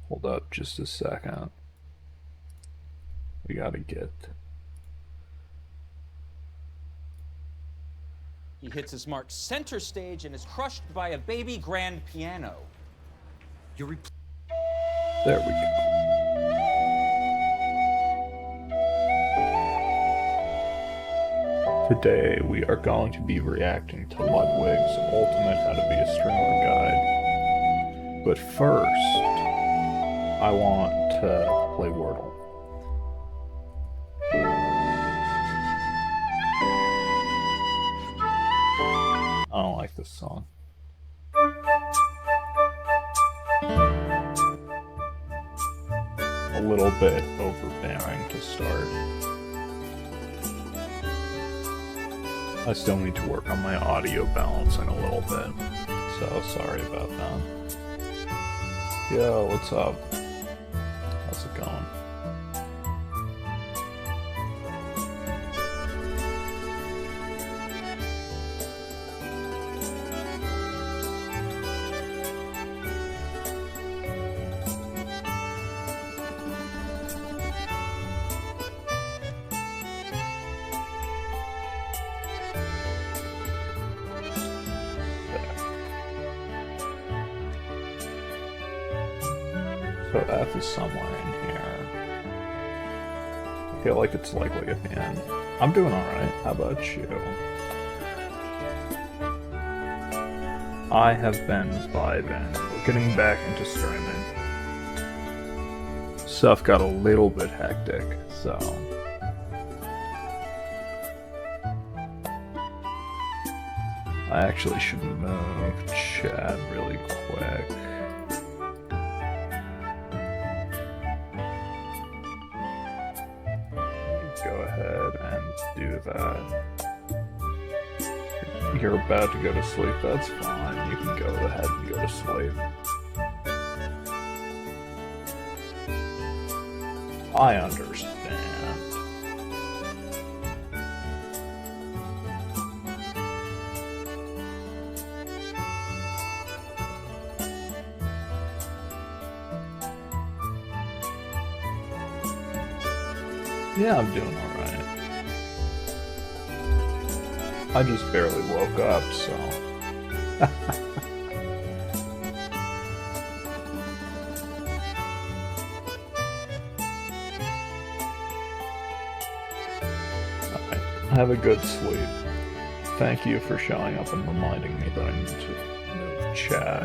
Hold up just a second. We gotta get... He hits his mark center stage and is crushed by a baby grand piano. There we go. Today we are going to be reacting to Ludwig's Ultimate How to Be a Streamer Guide. But first, I want to play Wordle. I don't like this song. A little bit overbearing to start. I still need to work on my audio balancing a little bit, so sorry about that. Yo, what's up? How's it going? So F is somewhere in here. I feel like it's likely at the end. I'm doing alright. How about you? I have been vibing. We're getting back into streaming. Stuff got a little bit hectic, so... I actually should move chat really quick. Go ahead and do that. You're about to go to sleep, that's fine. You can go ahead and go to sleep. I understand. Yeah, I'm doing alright. I just barely woke up, so... Alright, have a good sleep. Thank you for showing up and reminding me that I need to move chat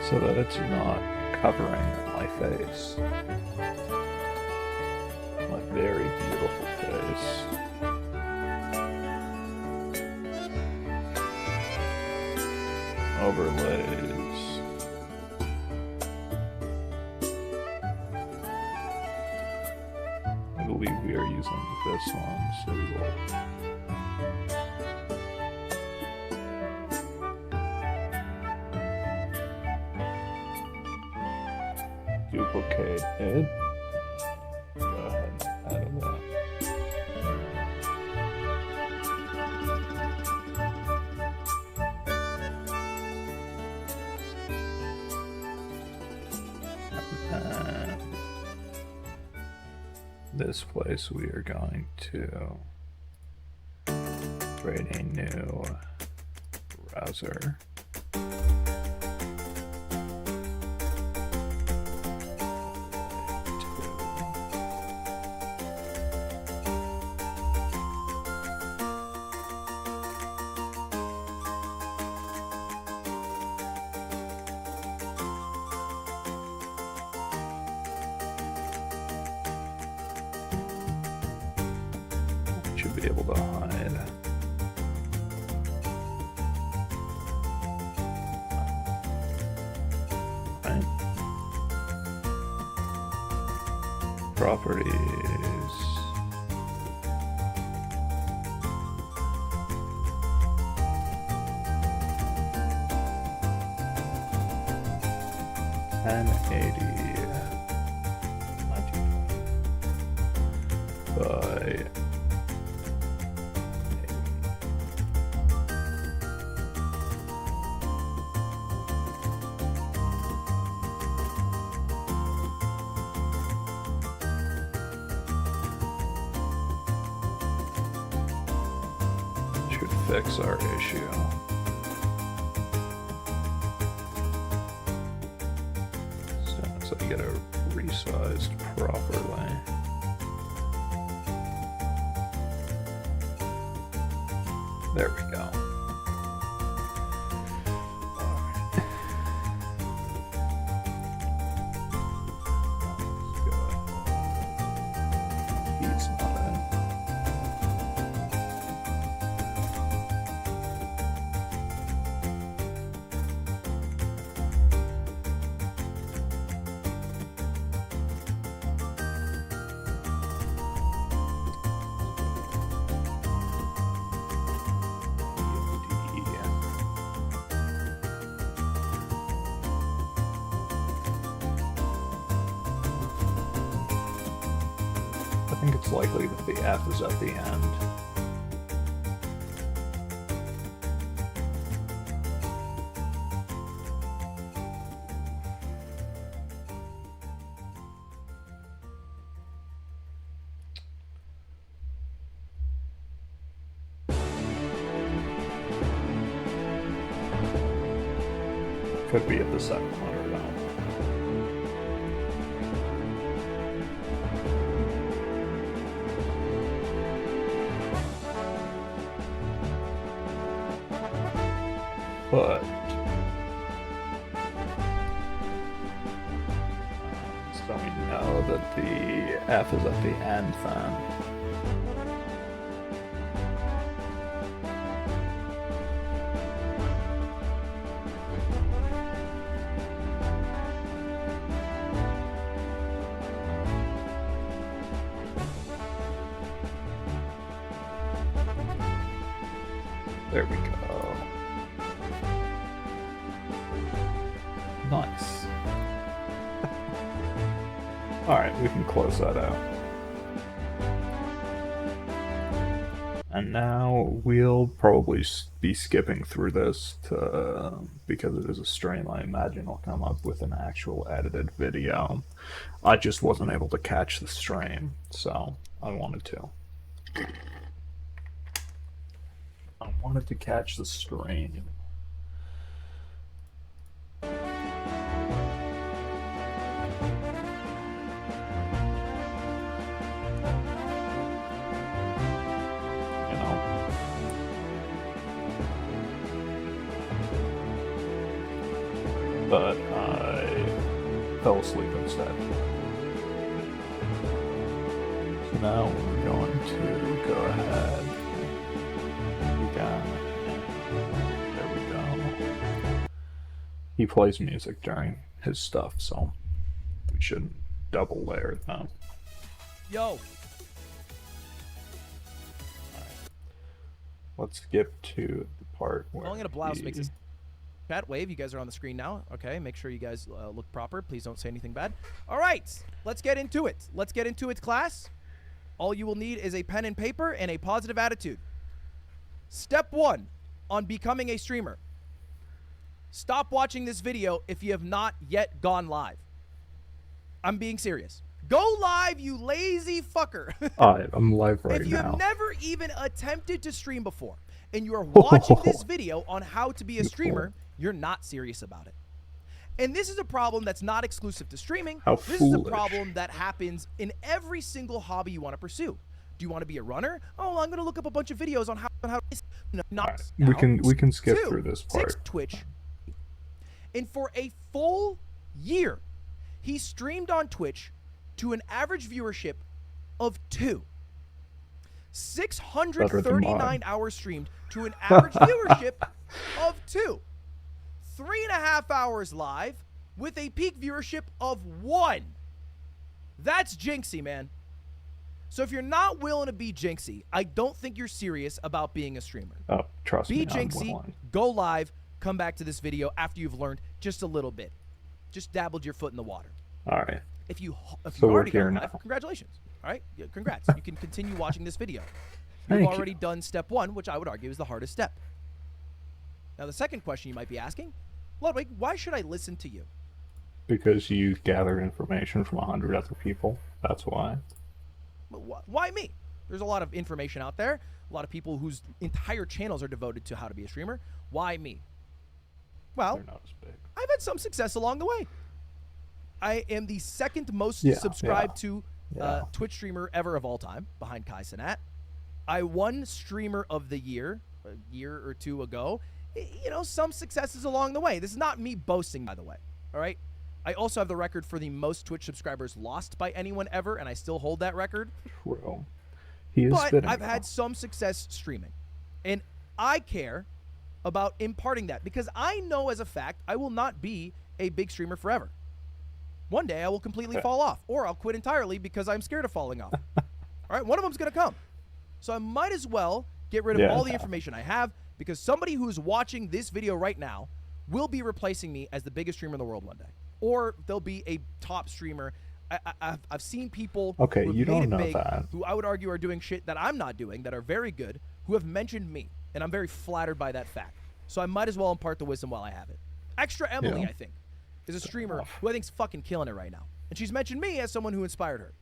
so that it's not covering my face. My very beautiful face. Overlays. I believe we are using this one, so we will... duplicate it. Go ahead and add that. And this place we are going to create a new browser. Should be able to hide. Right. Properties. And 80 by fix our issue. As soon as I get it resized properly. There we go. I think it's likely that the F is at the end. Could be at the 700 now. But so we know that the F is at the end then. There we go. Nice. Alright, we can close that out. And now we'll probably be skipping through this to, because it is a stream, I imagine I'll come up with an actual edited video. I just wasn't able to catch the stream, so I wanted to. I wanted to catch the stream. But I fell asleep instead. So now we're going to go ahead. There we go. He plays music during his stuff, so we shouldn't double layer them. Yo! Alright. Let's skip to the part where Calling it a blouse makes this chat wave. You guys are on the screen now. Okay, make sure you guys look proper. Please don't say anything bad. All right, let's get into it. Let's get into it, class. All you will need is a pen and paper and a positive attitude. Step 1 on becoming a streamer. Stop watching this video if you have not yet gone live. I'm being serious. Go live, you lazy fucker. I'm live right now. If you have never even attempted to stream before and you are watching this video on how to be a streamer, you're not serious about it. And this is a problem that's not exclusive to streaming. How this foolish. is a problem that happens in every single hobby you want to pursue. Do you want to be a runner? Oh, I'm going to look up a bunch of videos on how Right. We can skip through this part. 6 Twitch. And for a full year, he streamed on Twitch to an average viewership of 2. 639 hours streamed to an average viewership of 2. 3.5 hours live with a peak viewership of 1. That's jinxie, man. So if you're not willing to be jinxie, I don't think you're serious about being a streamer. Oh, trust me. Be jinxie, go live, come back to this video after you've learned just a little bit. Just dabbled your foot in the water. All right. If you So we're already here gone now. live, congratulations. All right, yeah, congrats. You can continue watching this video. Thank You've you. already done step 1, which I would argue is the hardest step. Now the second question you might be asking, Ludwig, why should I listen to you? Because you gathered information from 100 other people. That's why. Why me? There's a lot of information out there. A lot of people whose entire channels are devoted to how to be a streamer. Why me? Well, They're not as big. I've had some success along the way. I am the second most subscribed to Twitch streamer ever of all time, behind Kai Cenat. I won Streamer of the Year a year or two ago. You know, some successes along the way. This is not me boasting, by the way. All right? I also have the record for the most Twitch subscribers lost by anyone ever, and I still hold that record. True. He is But spitting I've now. had some success streaming. And I care about imparting that because I know as a fact I will not be a big streamer forever. One day I will completely fall off, or I'll quit entirely because I'm scared of falling off. All right, one of them's going to come. So I might as well get rid of all the information I have because somebody who's watching this video right now will be replacing me as the biggest streamer in the world one day. Or they'll be a top streamer. I've seen people who you have don't made it know big, that. who I would argue are doing shit that I'm not doing, that are very good, who have mentioned me. And I'm very flattered by that fact. So I might as well impart the wisdom while I have it. Extra Emily, I think, is a streamer who I think's fucking killing it right now. And she's mentioned me as someone who inspired her.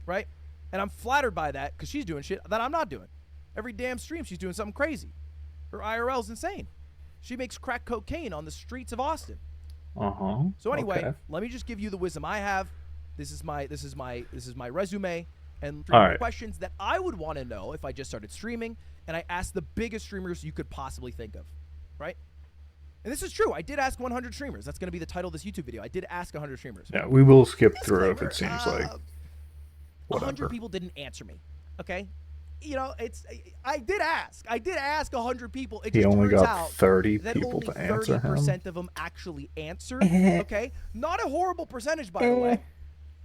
Right? And I'm flattered by that because she's doing shit that I'm not doing. Every damn stream she's doing something crazy. Her IRL's insane. She makes crack cocaine on the streets of Austin. So anyway, let me just give you the wisdom I have. This is my resume and three questions that I would want to know if I just started streaming, and I asked the biggest streamers you could possibly think of, right? And this is true. I did ask 100 streamers. That's going to be the title of this YouTube video. I did ask 100 streamers. Yeah, we will skip through if it seems like 100 people didn't answer me. Okay, you know, I did ask 100 people. It he just only turns got out 30 that people only to answer 30% him. of them actually answered. Okay, not a horrible percentage, by the way.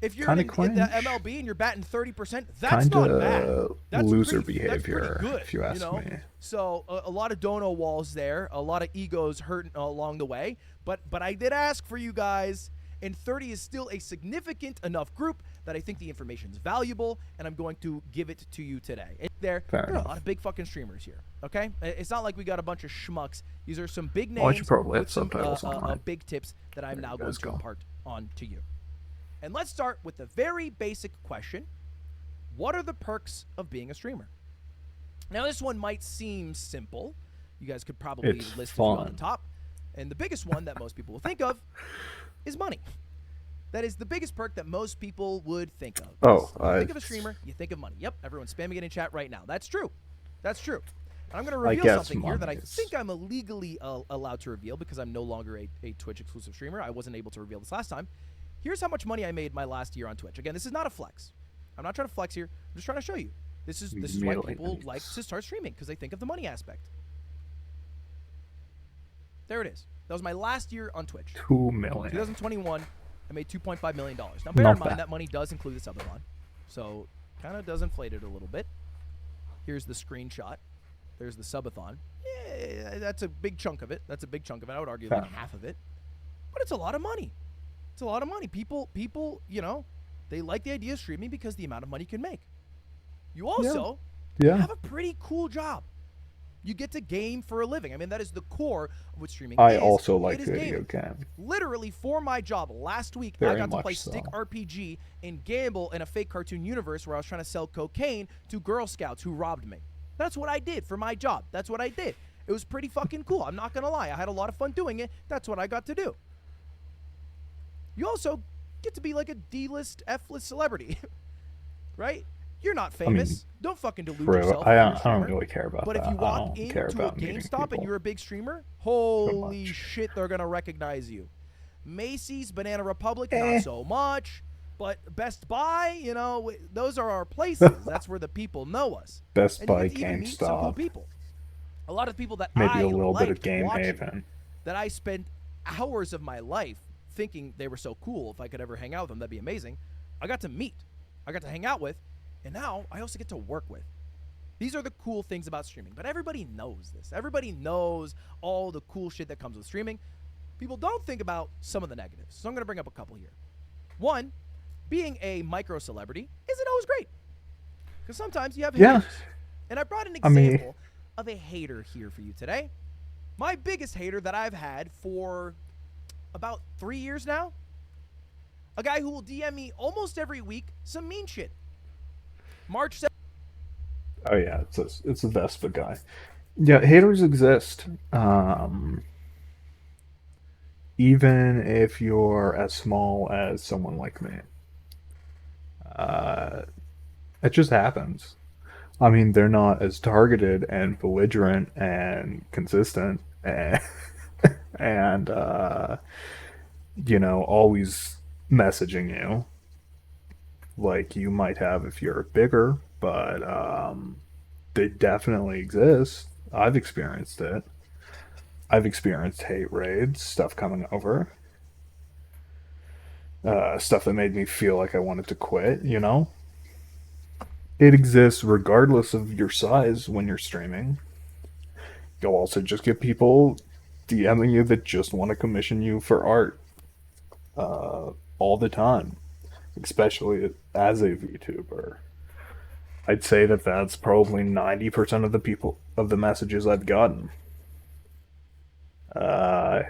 If you're in the MLB and you're batting 30%, that's not bad. That's loser pretty, behavior, that's pretty good, if you ask know? me. So a lot of dono walls there, a lot of egos hurt along the way. But I did ask for you guys, and 30 is still a significant enough group that I think the information is valuable, and I'm going to give it to you today. There are a lot of big fucking streamers here, okay? It's not like we got a bunch of schmucks. These are some big names with some big tips that I'm now going to impart on to you. And let's start with the very basic question. What are the perks of being a streamer? Now, this one might seem simple. You guys could probably list a few on the top. And the biggest one that most people will think of is money. That is the biggest perk that most people would think of. Think of a streamer, you think of money. Yep, everyone's spamming it in chat right now. That's true. That's true. And I'm going to reveal something here that I think I'm illegally allowed to reveal because I'm no longer a Twitch exclusive streamer. I wasn't able to reveal this last time. Here's how much money I made my last year on Twitch. Again, this is not a flex. I'm not trying to flex here. I'm just trying to show you. This is why people like to start streaming, because they think of the money aspect. There it is. That was my last year on Twitch. 2 million. 2021, I made $2.5 million. Now, bear in mind, that money does include the subathon. So, kind of does inflate it a little bit. Here's the screenshot. There's the subathon. Yeah, that's a big chunk of it. I would argue like half of it. But it's a lot of money. It's a lot of money. People, you know, they like the idea of streaming because the amount of money you can make. You also have a pretty cool job. You get to game for a living. I mean, that is the core of what streaming is. I also like video games. Literally, for my job last week, I got to play Stick RPG and gamble in a fake cartoon universe where I was trying to sell cocaine to Girl Scouts who robbed me. That's what I did for my job. That's what I did. It was pretty fucking cool. I'm not going to lie. I had a lot of fun doing it. That's what I got to do. You also get to be like a D-list, F-list celebrity, right? You're not famous. Don't fucking delude yourself. I don't really care about that. But if you walk into a GameStop and you're a big streamer, holy shit, they're going to recognize you. Macy's, Banana Republic, not so much. But Best Buy, you know, those are our places. That's where the people know us. Best Buy, GameStop. Some cool people. A lot of people that maybe a little bit of Game Haven. That I spent hours of my life thinking they were so cool. If I could ever hang out with them, that'd be amazing. I got to meet. I got to hang out with. And now I also get to work with. These are the cool things about streaming. But everybody knows this. Everybody knows all the cool shit that comes with streaming. People don't think about some of the negatives. So I'm going to bring up a couple here. One, being a micro celebrity isn't always great. Because sometimes you have haters. And I brought an example of a hater here for you today. My biggest hater that I've had for about 3 years now. A guy who will DM me almost every week some mean shit. March 7th. Oh yeah, it's a Vespa guy. Yeah, haters exist. Even if you're as small as someone like me, uh, it just happens. I mean, they're not as targeted and belligerent and consistent and, and always messaging you like you might have if you're bigger, but they definitely exist. I've experienced it. I've experienced hate raids, stuff coming over, stuff that made me feel like I wanted to quit, you know? It exists regardless of your size when you're streaming. You'll also just get people DMing you that just want to commission you for art all the time, especially as a VTuber. I'd say that that's probably 90% of the people of the messages I've gotten. Uh,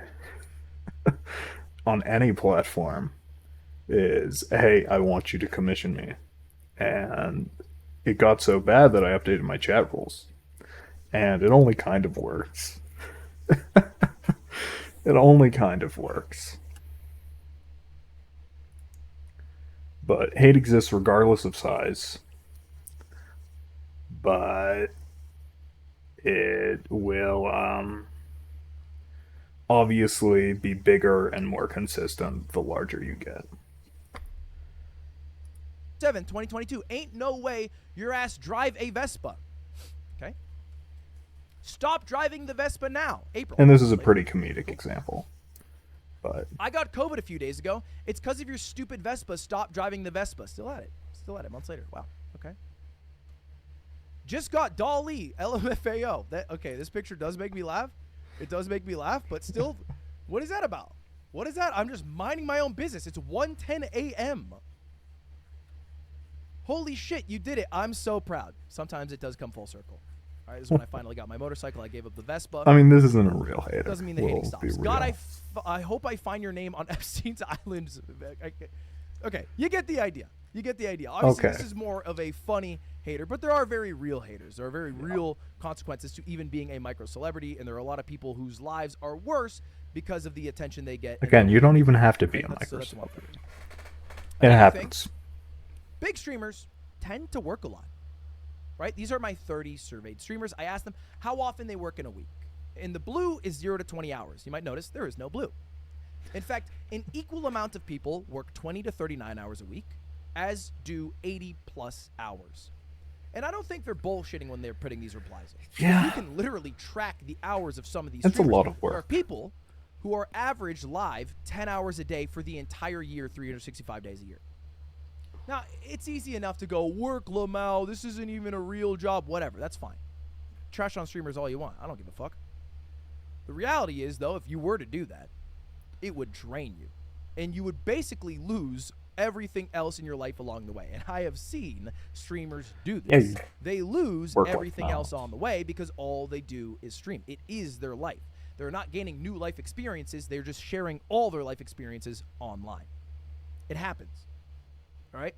on any platform is, hey, I want you to commission me. And it got so bad that I updated my chat rules. And it only kind of works. It only kind of works. But hate exists regardless of size. But it will obviously be bigger and more consistent the larger you get. 2022. Ain't no way your ass drive a Vespa. Okay? Stop driving the Vespa now. April. And this is a pretty comedic example. But I got COVID a few days ago. It's because of your stupid Vespa. Stop driving the Vespa. Still at it. Still at it. Months later. Wow. Okay. Just got Dolly. LMFAO. Okay, this picture does make me laugh. It does make me laugh, but still, what is that about? What is that? I'm just minding my own business. It's 1:10 a.m. Holy shit, you did it. I'm so proud. Sometimes it does come full circle. All right, this is when I finally got my motorcycle. I gave up the Vespa. I mean, this isn't a real hater. Doesn't mean the hating stops. God, I hope I find your name on Epstein's Island. Okay, you get the idea. You get the idea. Obviously, This is more of a funny hater, but there are very real haters. There are very real consequences to even being a micro celebrity, and there are a lot of people whose lives are worse because of the attention they get. Again, you don't even have to be a micro celebrity. It happens. Big streamers tend to work a lot, right? These are my 30 surveyed streamers. I asked them how often they work in a week. And the blue is 0 to 20 hours. You might notice there is no blue. In fact, an equal amount of people work 20 to 39 hours a week, as do 80 plus hours. And I don't think they're bullshitting when they're putting these replies in. Yeah. You can literally track the hours of some of these That's streamers. a lot of work. There are people who are average live 10 hours a day for the entire year, 365 days a year. Now, it's easy enough to go, work, Lamau, this isn't even a real job, whatever, that's fine. Trash on streamers all you want, I don't give a fuck. The reality is, though, if you were to do that, it would drain you. And you would basically lose everything else in your life along the way. And I have seen streamers do this. Yeah, they lose everything else on the way because all they do is stream. It is their life. They're not gaining new life experiences, they're just sharing all their life experiences online. It happens. All right?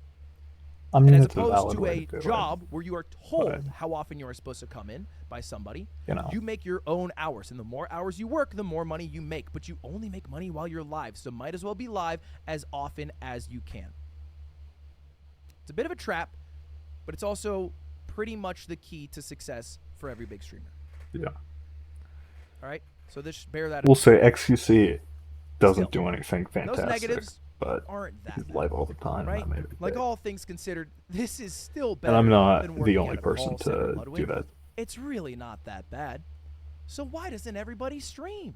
I mean, and as it's opposed to a to job where you are told how often you are supposed to come in by somebody, you make your own hours. And the more hours you work, the more money you make. But you only make money while you're live, so might as well be live as often as you can. It's a bit of a trap, but it's also pretty much the key to success for every big streamer. Yeah. All right? So this bear that We'll say XQC doesn't do anything fantastic. Those negatives but aren't that he's bad, live all the time. right? Like all things considered, this is still better. And I'm not than the working only at a person call center, to Ludwig. do that. It's really not that bad. So why doesn't everybody stream?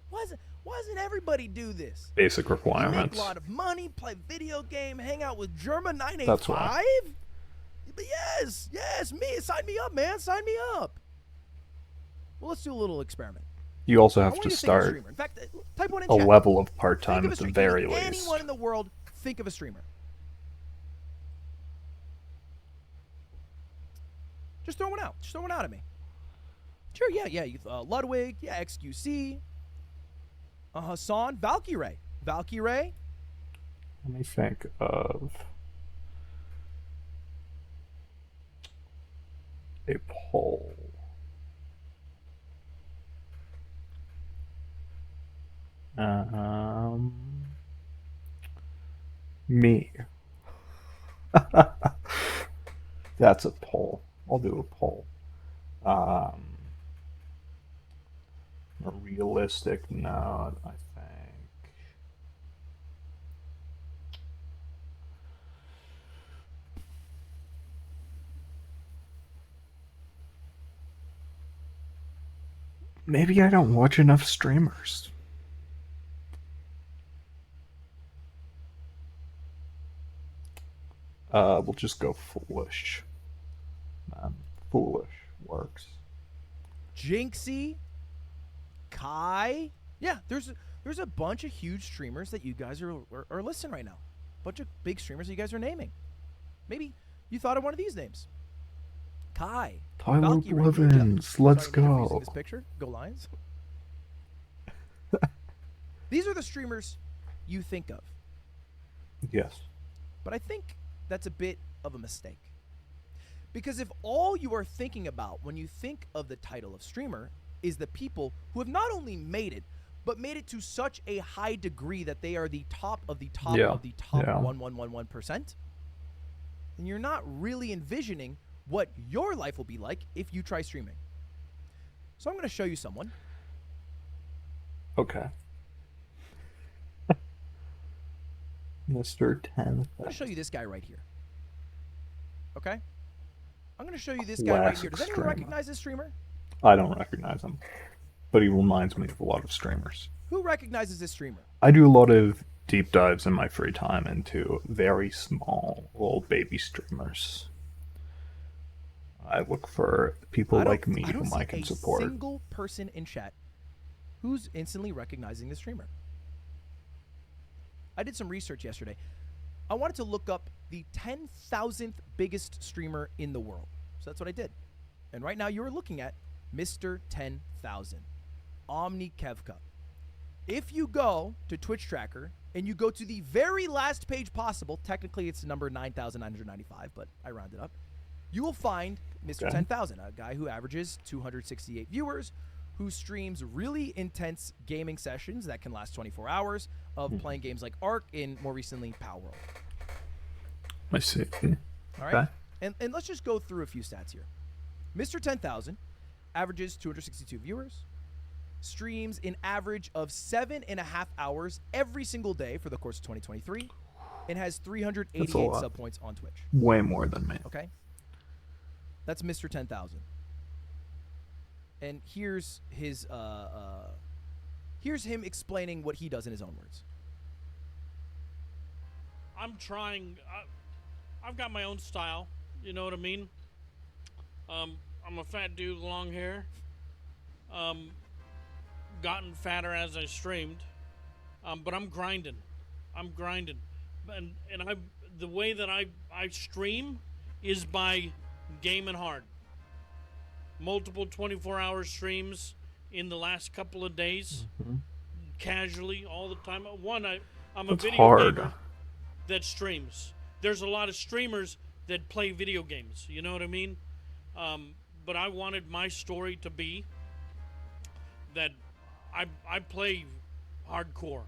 Why doesn't everybody do this? Basic requirements. You make a lot of money, play video game, hang out with German 985. That's why. But yes, me. Sign me up, man. Sign me up. Well, let's do a little experiment. You also have to start in fact, type one in a chat. level of part-time at the very least. Anyone in the world think of a streamer? Just throw one out. Just throw one out at me. Sure, yeah. Ludwig, yeah, XQC. Hassan, Valkyrie. Let me think of... a poll. Me. That's a poll. I'll do a poll. Um, a realistic note, I think. Maybe I don't watch enough streamers. We'll just go foolish. Foolish works. Jinxie, Kai. Yeah, there's a bunch of huge streamers that you guys are listing right now. Bunch of big streamers that you guys are naming. Maybe you thought of one of these names. Kai. Tyler Valkyrie, Blevins, let's Sorry, Leader, for using go. this picture. Go Lions. These are the streamers you think of. Yes. But I think that's a bit of a mistake. Because if all you are thinking about when you think of the title of streamer is the people who have not only made it, but made it to such a high degree that they are the top of the top of the top 1111%, then you're not really envisioning what your life will be like if you try streaming. So I'm going to show you someone. Okay. Mr. 10. I'm going to show you this guy right here. Okay? I'm going to show you this guy right here. Does anyone recognize this streamer? I don't recognize him, but he reminds me of a lot of streamers. Who recognizes this streamer? I do a lot of deep dives in my free time into very small little baby streamers. I look for people like me whom I can support. I don't see a single person in chat who's instantly recognizing the streamer. I did some research yesterday. I wanted to look up the 10,000th biggest streamer in the world. So that's what I did. And right now you're looking at Mr. 10,000, Omni Kevka. If you go to Twitch Tracker and you go to the very last page possible, technically it's number 9,995, but I rounded up, you will find Mr. 10,000, a guy who averages 268 viewers, who streams really intense gaming sessions that can last 24 hours of playing games like Ark and more recently Power World. I see. All right. Okay. And let's just go through a few stats here. Mr. 10,000 averages 262 viewers, streams an average of 7.5 hours every single day for the course of 2023, and has 388 sub points on Twitch. Way more than me. Okay. That's Mr. 10,000. And here's his here's him explaining what he does in his own words. I'm trying. I've got my own style. You know what I mean? I'm a fat dude with long hair. Gotten fatter as I streamed. But I'm grinding. I'm grinding. And the way that I stream is by gaming hard. Multiple 24-hour streams in the last couple of days. Casually, all the time. One, I'm a video gamer that streams. There's a lot of streamers that play video games. You know what I mean? But I wanted my story to be that I play hardcore.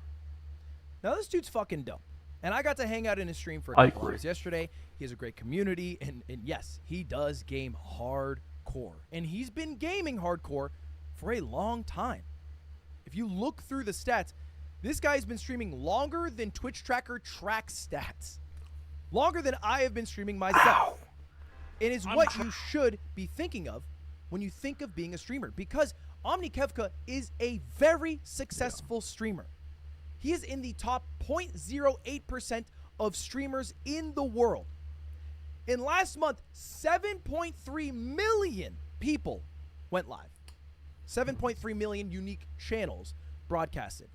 Now this dude's fucking dope. And I got to hang out in his stream for a couple hours yesterday. He has a great community, and yes, he does game hardcore. And he's been gaming hardcore for a long time. If you look through the stats, this guy's been streaming longer than Twitch Tracker tracks stats. Longer than I have been streaming myself. Wow. It is what you should be thinking of when you think of being a streamer, because Omni Kevka is a very successful streamer. He is in the top 0.08% of streamers in the world. In last month, 7.3 million people went live. 7.3 million unique channels broadcasted.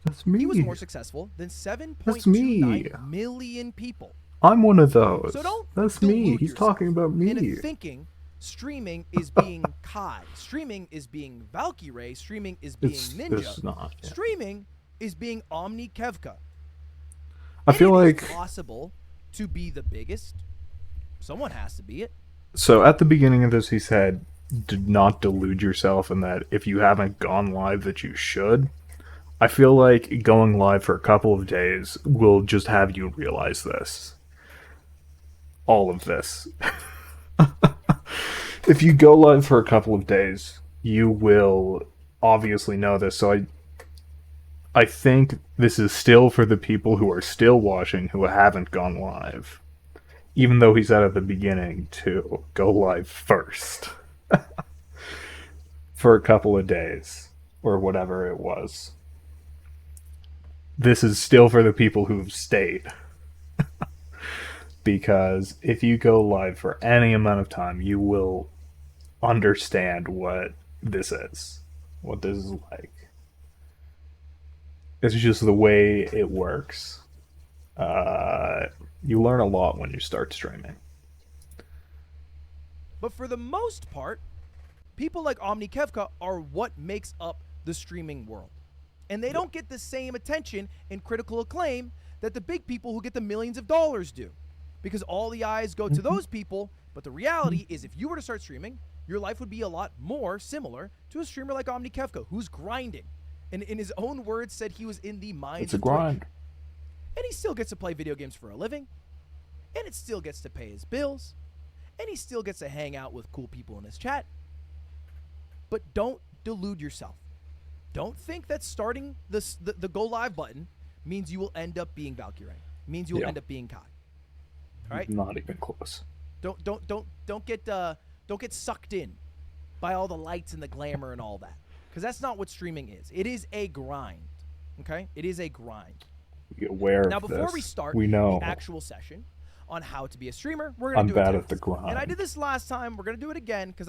That's me. He was more successful than 7.29 million people. I'm one of those. So don't That's me. He's talking about me. And thinking streaming is being Kai. Streaming is being Valkyrie. Streaming is being Ninja. It's not. Yeah. Streaming is being Omni Kevka. I feel like it's possible to be the biggest. Someone has to be it. So at the beginning of this, he said, "Do not delude yourself," and that if you haven't gone live, that you should. I feel like going live for a couple of days will just have you realize this. All of this. If you go live for a couple of days, you will obviously know this. So I think this is still for the people who are still watching who haven't gone live. Even though he said at the beginning to go live first. For a couple of days. Or whatever it was. This is still for the people who've stayed. Because if you go live for any amount of time, you will understand what this is. What this is like. It's just the way it works. You learn a lot when you start streaming. But for the most part, people like Omni Kevka are what makes up the streaming world. And they don't get the same attention and critical acclaim that the big people who get the millions of dollars do. Because all the eyes go to those people, but the reality is if you were to start streaming, your life would be a lot more similar to a streamer like Omni Kevka, who's grinding. And in his own words said he was in the mines It's a of Twitch. grind. And he still gets to play video games for a living. And it still gets to pay his bills. And he still gets to hang out with cool people in his chat. But don't delude yourself. Don't think that starting the go live button means you will end up being Valkyrie. Means you will end up being Kai. All right? Not even close. Don't get sucked in by all the lights and the glamour and all that. Because that's not what streaming is. It is a grind. Okay? It is a grind. Be aware Now, of before this. we start We know. the actual session on how to be a streamer, we're gonna do I'm bad a at the test. grind. And I did this last time. We're gonna do it again because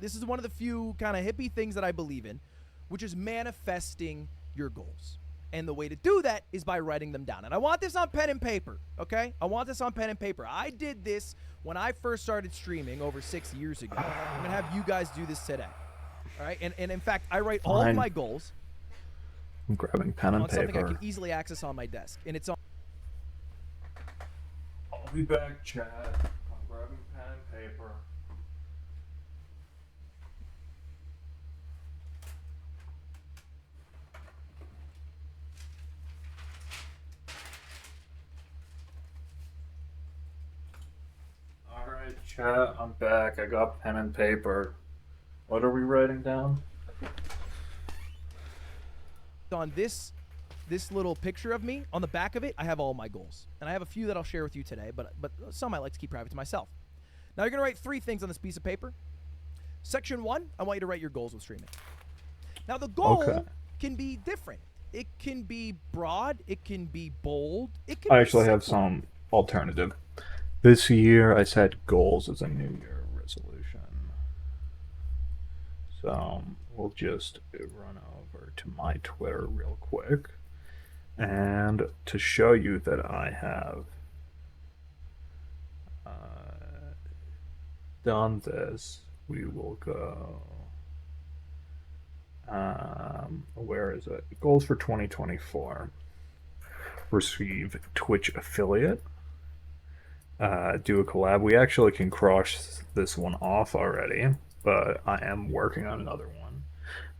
this is one of the few kind of hippie things that I believe in, which is manifesting your goals. And the way to do that is by writing them down. And I want this on pen and paper, okay? I want this on pen and paper. I did this when I first started streaming over 6 years ago. I'm gonna have you guys do this today, all right? And in fact, I write all of Fine. my goals I'm grabbing pen and on something I paper. can easily access on my desk, and it's on. I'll be back, Chad. I'm grabbing pen and paper. Alright, chat, I'm back. I got pen and paper. What are we writing down? On this little picture of me, on the back of it, I have all my goals. And I have a few that I'll share with you today, but some I like to keep private to myself. Now you're going to write 3 things on this piece of paper. Section 1, I want you to write your goals with streaming. Now the goal can be different. It can be broad, it can be bold, it can I be actually have simple. some alternative. This year I set goals as a New Year resolution. So we'll just run over to my Twitter real quick. And to show you that I have done this, we will go. Where is it? Goals for 2024. Receive Twitch affiliate. Do a collab. We actually can cross this one off already, but I am working on another one.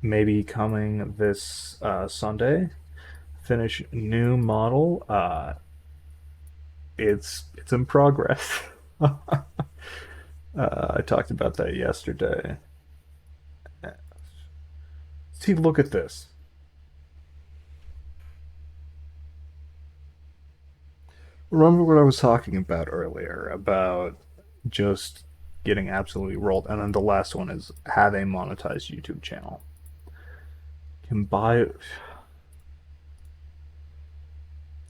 Maybe coming this Sunday. Finish new model. It's in progress. I talked about that yesterday. See, look at this. Remember what I was talking about earlier about just getting absolutely rolled, and then the last one is have a monetized YouTube channel. Can buy.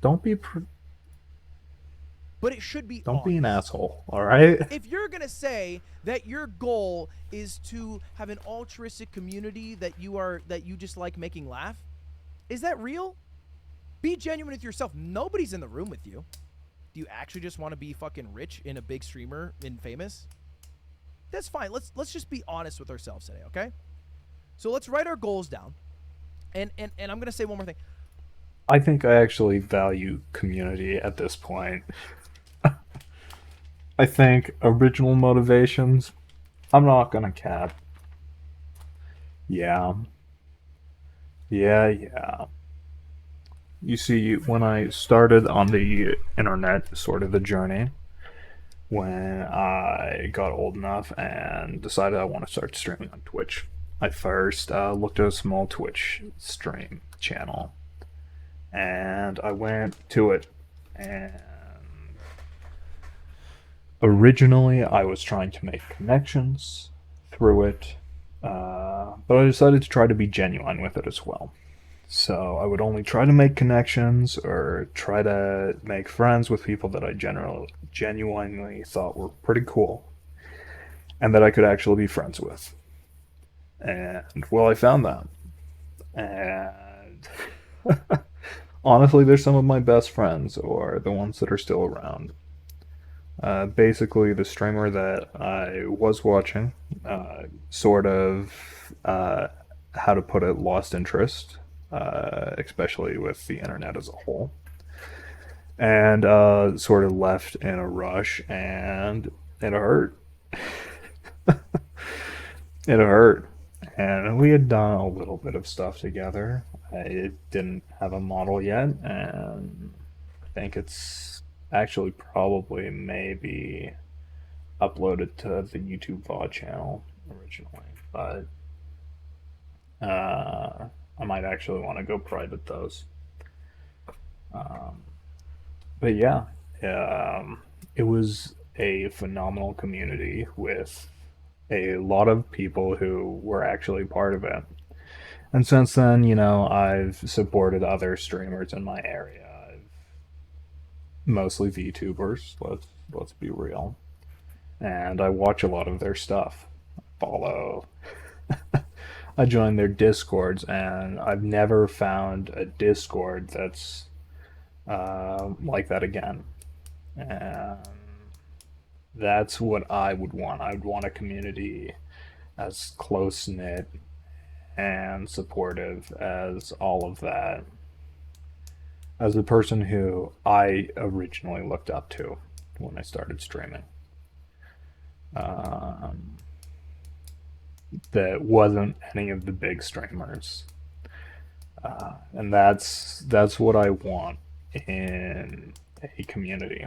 Don't be. But it should be Don't be an honest. asshole. All right. If you're going to say that your goal is to have an altruistic community that you just like making laugh, is that real? Be genuine with yourself. Nobody's in the room with you. Do you actually just want to be fucking rich and a big streamer and famous? That's fine. Let's just be honest with ourselves today, okay? So let's write our goals down. And I'm going to say one more thing. I think I actually value community at this point. I think original motivations, I'm not gonna cap. Yeah. Yeah. You see, when I started on the internet, sort of the journey, when I got old enough and decided I want to start streaming on Twitch, I first looked at a small Twitch stream channel, and I went to it. And originally, I was trying to make connections through it, but I decided to try to be genuine with it as well. So I would only try to make connections or try to make friends with people that I genuinely thought were pretty cool and that I could actually be friends with. And well, I found that. And honestly, they're some of my best friends or the ones that are still around. Basically, the streamer that I was watching, sort of, how to put it, lost interest, especially with the internet as a whole, and sort of left in a rush, and it hurt. It hurt. And we had done a little bit of stuff together. It didn't have a model yet, and I think it's actually probably maybe uploaded to the YouTube VOD channel originally, but I might actually want to go private those. But yeah, it was a phenomenal community with a lot of people who were actually part of it. And since then, I've supported other streamers in my area. Mostly VTubers, let's be real. And I watch a lot of their stuff. Follow. I joined their Discords, and I've never found a Discord that's like that again. And that's what I would want. I would want a community as close knit and supportive as all of that. As the person who I originally looked up to when I started streaming. That wasn't any of the big streamers. And that's what I want in a community.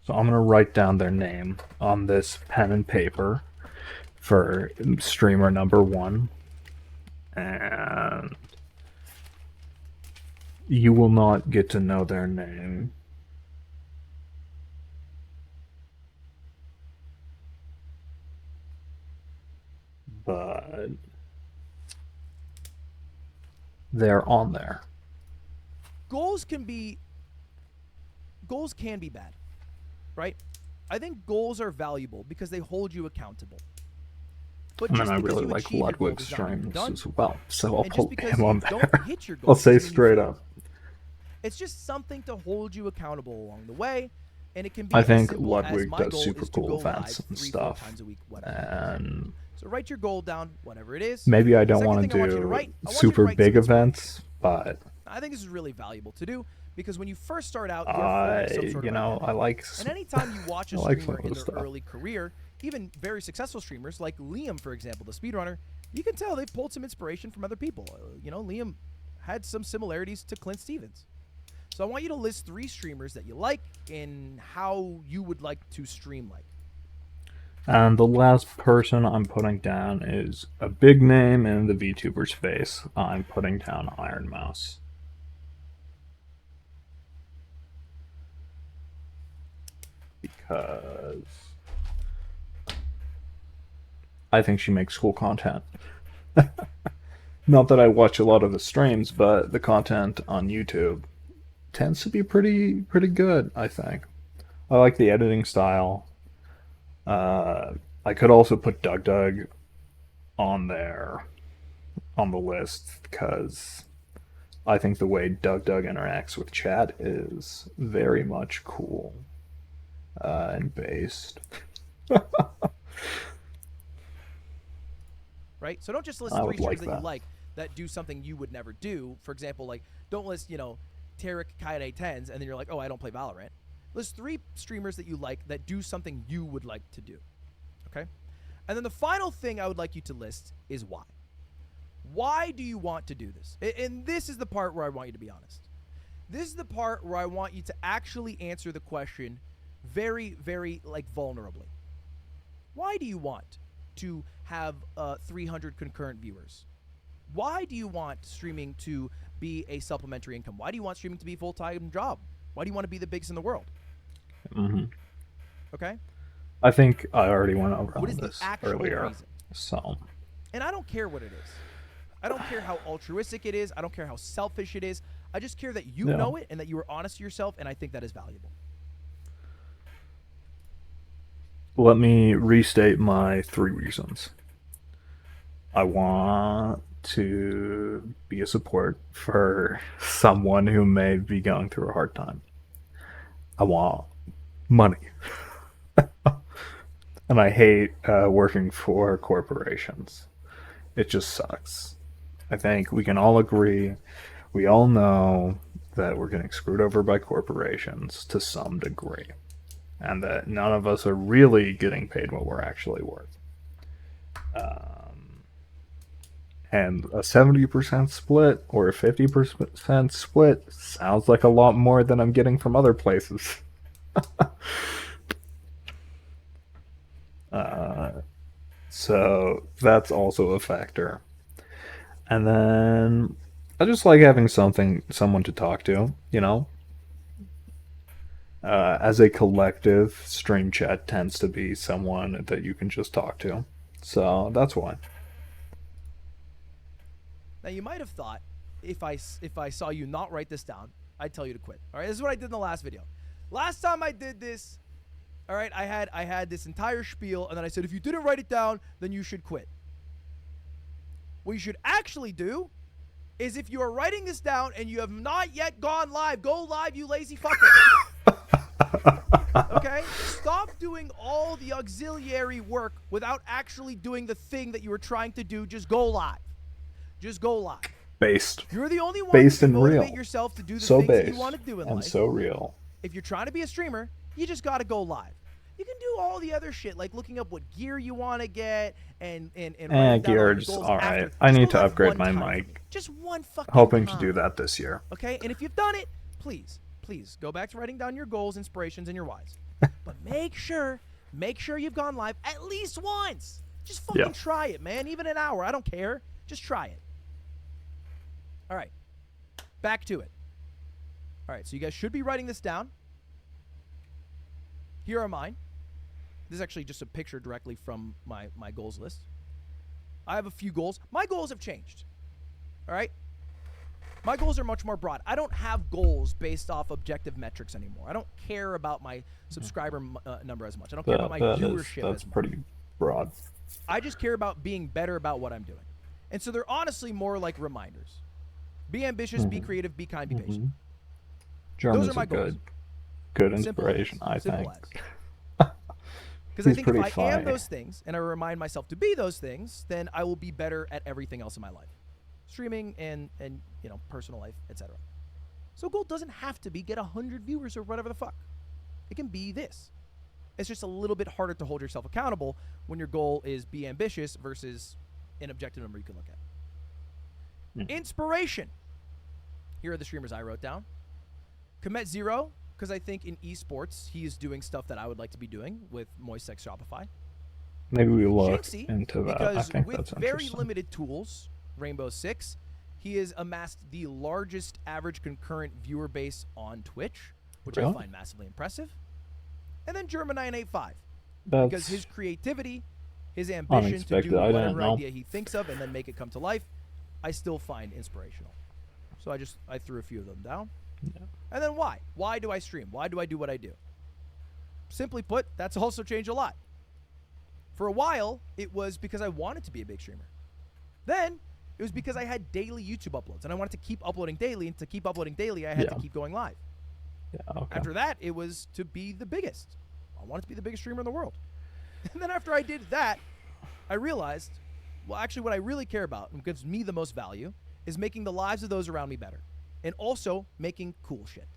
So I'm going to write down their name on this pen and paper for streamer number 1. And you will not get to know their name. But they're on there. Goals can be bad, right? I think goals are valuable because they hold you accountable. But And I really like Ludwig's streams as well, so I'll put him on there. I'll say straight up. It's just something to hold you accountable along the way, and it can be. I think Ludwig does super cool events and stuff. And so write your goal down, whatever it is. Maybe I don't want to do super big events, but I think this is really valuable to do because when you first start out, I like. And anytime you watch a streamer in their early career, even very successful streamers like Liam, for example, the speedrunner, you can tell they've pulled some inspiration from other people. Liam had some similarities to Clint Stevens. So I want you to list 3 streamers that you like and how you would like to stream like. And the last person I'm putting down is a big name in the VTuber space. I'm putting down Iron Mouse. Because I think she makes cool content. Not that I watch a lot of the streams, but the content on YouTube tends to be pretty good, I think. I like the editing style. I could also put Doug on there on the list because I think the way Doug interacts with chat is very much cool and based. Right? So don't just list 3 streamers that you like that do something you would never do. For example, like don't list, Tarek Kaide 10s and then you're like, oh, I don't play Valorant. List 3 streamers that you like that do something you would like to do. Okay? And then the final thing I would like you to list is why. Why do you want to do this? And this is the part where I want you to be honest. This is the part where I want you to actually answer the question very, very, like, vulnerably. Why do you want to have 300 concurrent viewers? Why do you want streaming to be a supplementary income? Why do you want streaming to be a full-time job? Why do you want to be the biggest in the world? Mm-hmm. Okay? I think I already went over What is the this actual earlier. reason? So, And I don't care what it is. I don't care how altruistic it is. I don't care how selfish it is. I just care that you know it and that you are honest to yourself, and I think that is valuable. let me restate my 3 reasons. I want to be a support for someone who may be going through a hard time. I want money. And I hate working for corporations. It just sucks. I think we can all agree, we all know that we're getting screwed over by corporations to some degree. And that none of us are really getting paid what we're actually worth. And a 70% split or a 50% split sounds like a lot more than I'm getting from other places. So that's also a factor. And then I just like having someone to talk to, you know? As a collective, stream chat tends to be someone that you can just talk to. So that's why. Now, you might have thought if I saw you not write this down, I'd tell you to quit. All right, this is what I did in the last video. Last time I did this, all right, I had this entire spiel, and then I said, if you didn't write it down, then you should quit. What you should actually do is, if you are writing this down and you have not yet gone live, go live, you lazy fucker. Okay? Stop doing all the auxiliary work without actually doing the thing that you were trying to do. Just go live. Just go live. Based. You're the only one Based who can and motivate real. yourself to do the So things that based you want to do in and life. so real. If you're trying to be a streamer, you just got to go live. You can do all the other shit, like looking up what gear you want to get and writing down all Gear, your just goals alright. after. I Just need go to live upgrade one my time for mic. me. Just one fucking Hoping to time. do that this year. Okay? And if you've done it, please go back to writing down your goals, inspirations, and your whys. But make sure you've gone live at least once. Just fucking try it, man. Even an hour. I don't care. Just try it. All right. Back to it. All right, so you guys should be writing this down. Here are mine. This is actually just a picture directly from my goals list. I have a few goals. My goals have changed. All right? My goals are much more broad. I don't have goals based off objective metrics anymore. I don't care about my subscriber number as much. I don't care about my viewership That's as much. pretty broad. I just care about being better about what I'm doing. And so they're honestly more like reminders. Be ambitious, be creative, be kind, be patient. German's Those are my a goals. good Simple inspiration, as. I Simple think. Because I He's think if pretty I am funny. those things and I remind myself to be those things, then I will be better at everything else in my life. Streaming and you know, personal life, etc. So goal doesn't have to be get 100 viewers or whatever the fuck. It can be this. It's just a little bit harder to hold yourself accountable when your goal is be ambitious versus an objective number you can look at. Inspiration. Here are the streamers I wrote down. Comet Zero, because I think in esports he is doing stuff that I would like to be doing with Moist Sex Shopify. Maybe we look Shanksy, into that. I because think with that's very interesting. limited tools, Rainbow Six, he has amassed the largest average concurrent viewer base on Twitch, which I Really? find massively impressive. And then German985, That's because his creativity, his ambition to unexpected. do I didn't whatever know. idea he thinks of and then make it come to life, I still find inspirational. So I threw a few of them down. Yeah. And then why? Why do I stream? Why do I do what I do? Simply put, that's also changed a lot. For a while, it was because I wanted to be a big streamer. Then, it was because I had daily YouTube uploads, and I wanted to keep uploading daily, and to keep uploading daily, I had to keep going live. Yeah, okay. After that, it was to be the biggest. I wanted to be the biggest streamer in the world. And then after I did that, I realized, well, actually what I really care about and gives me the most value is making the lives of those around me better. And also making cool shit.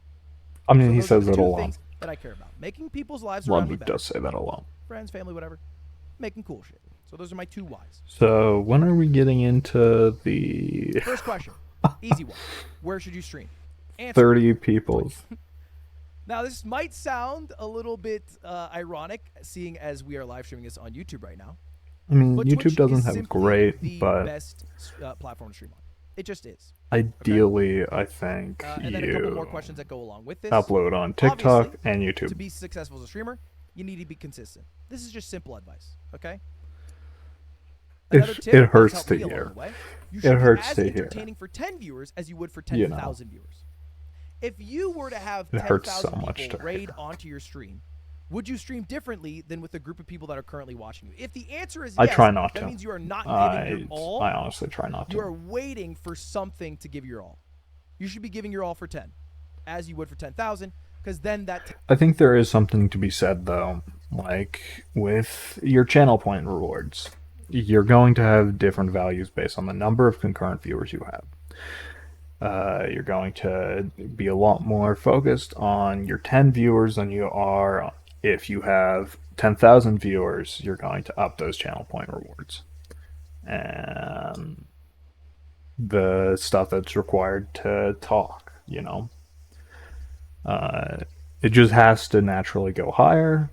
I mean, So he those are says the it a two lot. things that I care about. Making people's lives around me Ludwig better. does say that a lot. Friends, family, whatever. Making cool shit. So those are my 2 whys. So when are we getting into the First question. Easy one. Where should you stream? Answer. 30 people? Now, this might sound a little bit ironic, seeing as we are live streaming this on YouTube right now. I mean, But YouTube Twitch doesn't is have simply great, the but best platform to stream on. It just is. ideally, I think And then a couple more questions that go along with this. upload on TikTok Obviously, and YouTube. To be successful as a streamer, you need to be consistent. This is just simple advice, okay? Another tip It that's hurts helped to me along hear. the way, you It should be hurts as to hear. entertaining for 10 viewers as you would for You know. 10,000 viewers. If you were to have It hurts so 10,000 much people to raid hear. onto your stream, would you stream differently than with a group of people that are currently watching you? If the answer is I yes, try not that to. means you are not giving your all. I honestly try not You are to. waiting for something to give your all. You should be giving your all for 10, as you would for 10,000, because then that I think there is something to be said, though, like with your channel point rewards. You're going to have different values based on the number of concurrent viewers you have. You're going to be a lot more focused on your 10 viewers than you are if you have 10,000 viewers. You're going to up those channel point rewards. And the stuff that's required to talk, you know. It just has to naturally go higher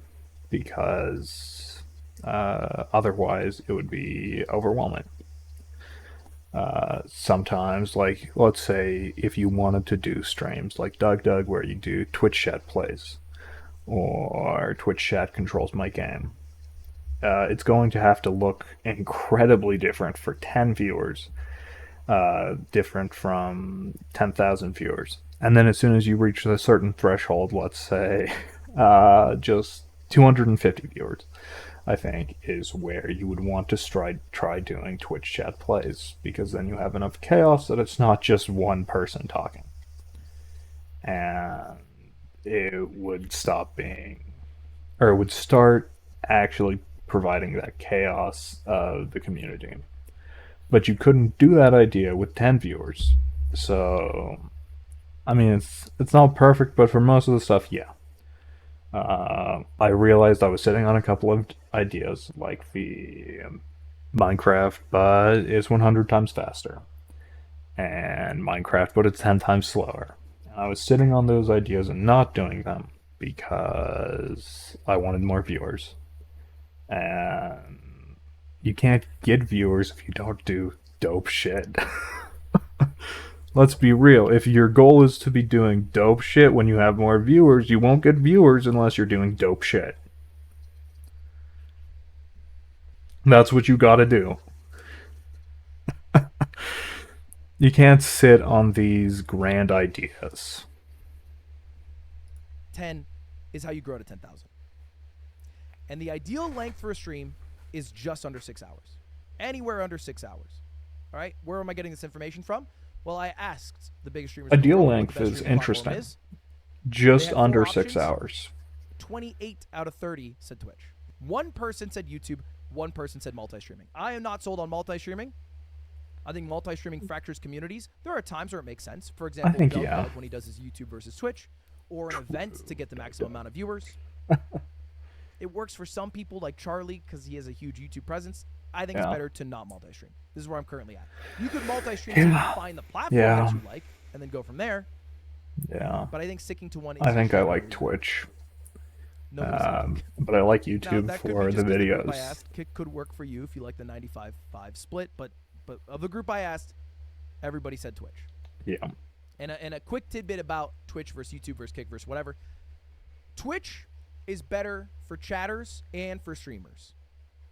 because otherwise it would be overwhelming. Sometimes, like, let's say if you wanted to do streams like Doug where you do Twitch chat plays or Twitch chat controls my game, it's going to have to look incredibly different for 10 viewers, different from 10,000 viewers. And then as soon as you reach a certain threshold, let's say just 250 viewers, I think, is where you would want to try doing Twitch chat plays, because then you have enough chaos that it's not just one person talking. And it would stop being, or it would start actually providing that chaos of the community. But you couldn't do that idea with 10 viewers. So, I mean, it's not perfect, but for most of the stuff, yeah. I realized I was sitting on a couple of ideas, like the Minecraft, but it's 100 times faster, and Minecraft, but it's 10 times slower. And I was sitting on those ideas and not doing them because I wanted more viewers. And you can't get viewers if you don't do dope shit. Let's be real. If your goal is to be doing dope shit when you have more viewers, you won't get viewers unless you're doing dope shit. That's what you gotta do. You can't sit on these grand ideas. 10 is how you grow to 10,000. And the ideal length for a stream is just under 6 hours. Anywhere under 6 hours. All right? Where am I getting this information from? Well, I asked the biggest streamers. Ideal what the length best is streaming platform interesting. is. Just They have under 4 6 options. hours. 28 out of 30 said Twitch. One person said YouTube. One person said multi-streaming. I am not sold on multi-streaming. I think multi-streaming fractures communities. There are times where it makes sense. For example, think, Doug, yeah. when he does his YouTube versus Twitch, or an event to get the maximum amount of viewers. It works for some people like Charlie because he has a huge YouTube presence. I think it's Yeah. better to not multi-stream. This is where I'm currently at. You could multi-stream so you can find the platform Yeah. that you like and then go from there. Yeah. But I think sticking to one is I think I generally like better. Twitch. Nobody's But I like Now, YouTube that could be for just the 'cause group I videos. asked could work for you if you like the 95-5 split, but of the group I asked, everybody said Twitch. Yeah. And a quick tidbit about Twitch versus YouTube versus Kick versus whatever. Twitch is better for chatters and for streamers.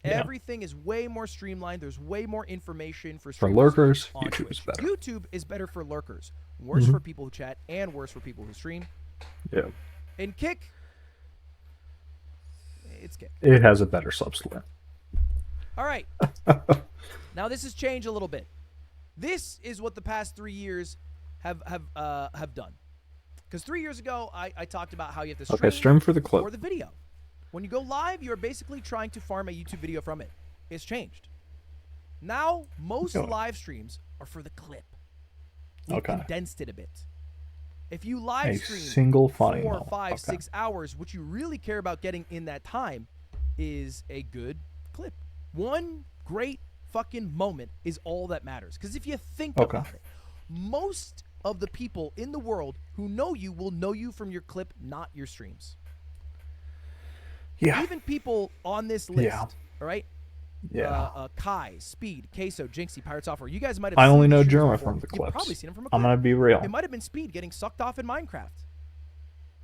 Yeah. Everything is way more streamlined. There's way more information for For streamers. lurkers, on YouTube is Twitch. better. YouTube is better for lurkers. Worse Mhm. for people who chat and worse for people who stream. Yeah. In Kick, it's Kick. It has a better subsplit. All right. Now this has changed a little bit. This is what the past 3 years have done. Because 3 years ago, I talked about how you have to stream, Okay, stream for the clip. or the video. When you go live, you're basically trying to farm a YouTube video from it. It's changed. Now, most Yeah. live streams are for the clip. We've Okay. condensed it a bit. If you live A stream single funny 4, moment. 5, Okay. 6 hours, what you really care about getting in that time is a good clip. One great fucking moment is all that matters. Because if you think Okay. about it, most of the people in the world who know you will know you from your clip, not your streams. Yeah. Even people on this list, Yeah. all right? Yeah. Kai, Speed, Queso, Jinxie, Pirate Software. You guys might have I seen only these know streams Germa before. from the You've clips. probably seen him from a I'm clip. gonna be real. It might have been Speed getting sucked off in Minecraft.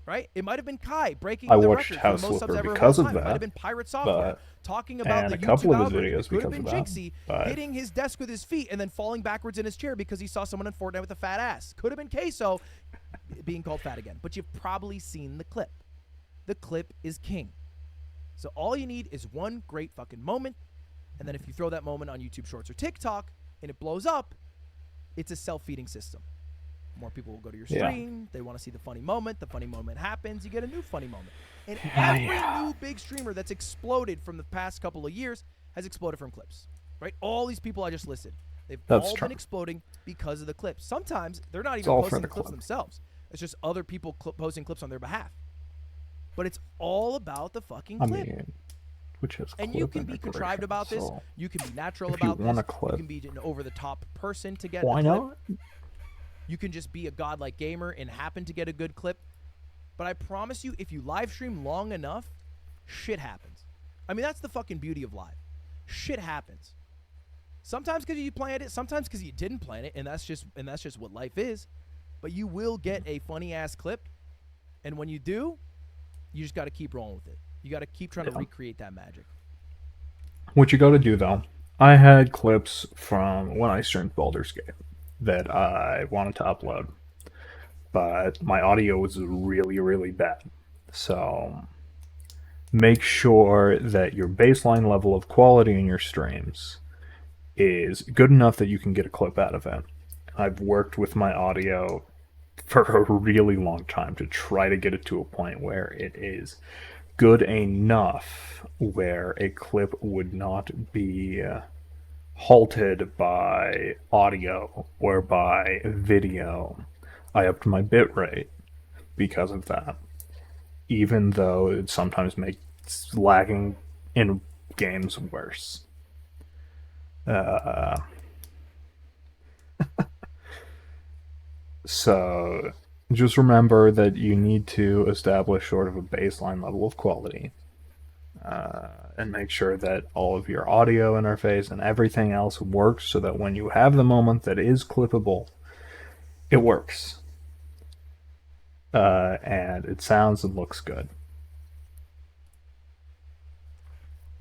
Right? It might have been Kai breaking I the watched record House for the most subs Flipper ever because of of all time. It might have that, been Pirate Software but- talking about and the a couple YouTube of his algorithm. videos It could have because been of that, Jinxie but- hitting his desk with his feet and then falling backwards in his chair because he saw someone in Fortnite with a fat ass. Could have been Queso being called fat again. But you've probably seen the clip. The clip is king. So all you need is one great fucking moment. And then if you throw that moment on YouTube Shorts or TikTok and it blows up, it's a self-feeding system. More people will go to your Yeah. stream. They want to see the funny moment. The funny moment happens. You get a new funny moment. And Yeah, every yeah. new big streamer that's exploded from the past couple of years has exploded from clips. Right? All these people I just listed, they've That's all true. been exploding because of the clips. Sometimes they're not even all for posting the the clips clip. themselves. It's just other people posting clips on their behalf. But it's all about the fucking I clip. mean, which is And you can be contrived about this. So You can be natural if you about want this. a clip, You can be an over-the-top person to get why a clip. not? You can just be a godlike gamer and happen to get a good clip. But I promise you, if you live stream long enough, shit happens. I mean, that's the fucking beauty of live. Shit happens. Sometimes because you planned it, sometimes because you didn't plan it, and that's just what life is. But you will get a funny ass clip, and when you do, you just got to keep rolling with it. You got to keep trying to Yeah. recreate that magic. What you gotta do though, I had clips from when I streamed Baldur's Gate that I wanted to upload, but my audio was really, really bad. So make sure that your baseline level of quality in your streams is good enough that you can get a clip out of it. I've worked with my audio for a really long time to try to get it to a point where it is good enough where a clip would not be halted by audio or by video. I upped my bitrate because of that, even though it sometimes makes lagging in games worse. So just remember that you need to establish sort of a baseline level of quality, and make sure that all of your audio interface and everything else works so that when you have the moment that is clippable, it works. And it sounds and looks good.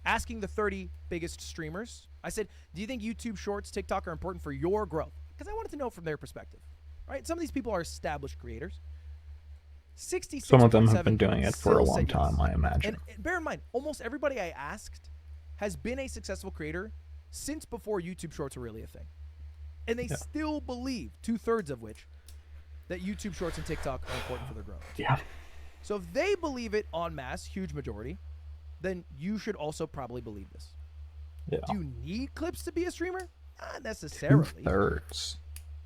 Asking the 30 biggest streamers, I said, do you think YouTube Shorts, TikTok are important for your growth? Because I wanted to know from their perspective. Right? Some of these people are established creators. 66% Some of them have been doing it for a still long said time, yes. I imagine. And bear in mind, almost everybody I asked has been a successful creator since before YouTube Shorts were really a thing. And they still believe, 2/3 of which, that YouTube Shorts and TikTok are important for their growth. Yeah. So if they believe it en masse, huge majority, then you should also probably believe this. Yeah. Do you need clips to be a streamer? Not necessarily. 2/3.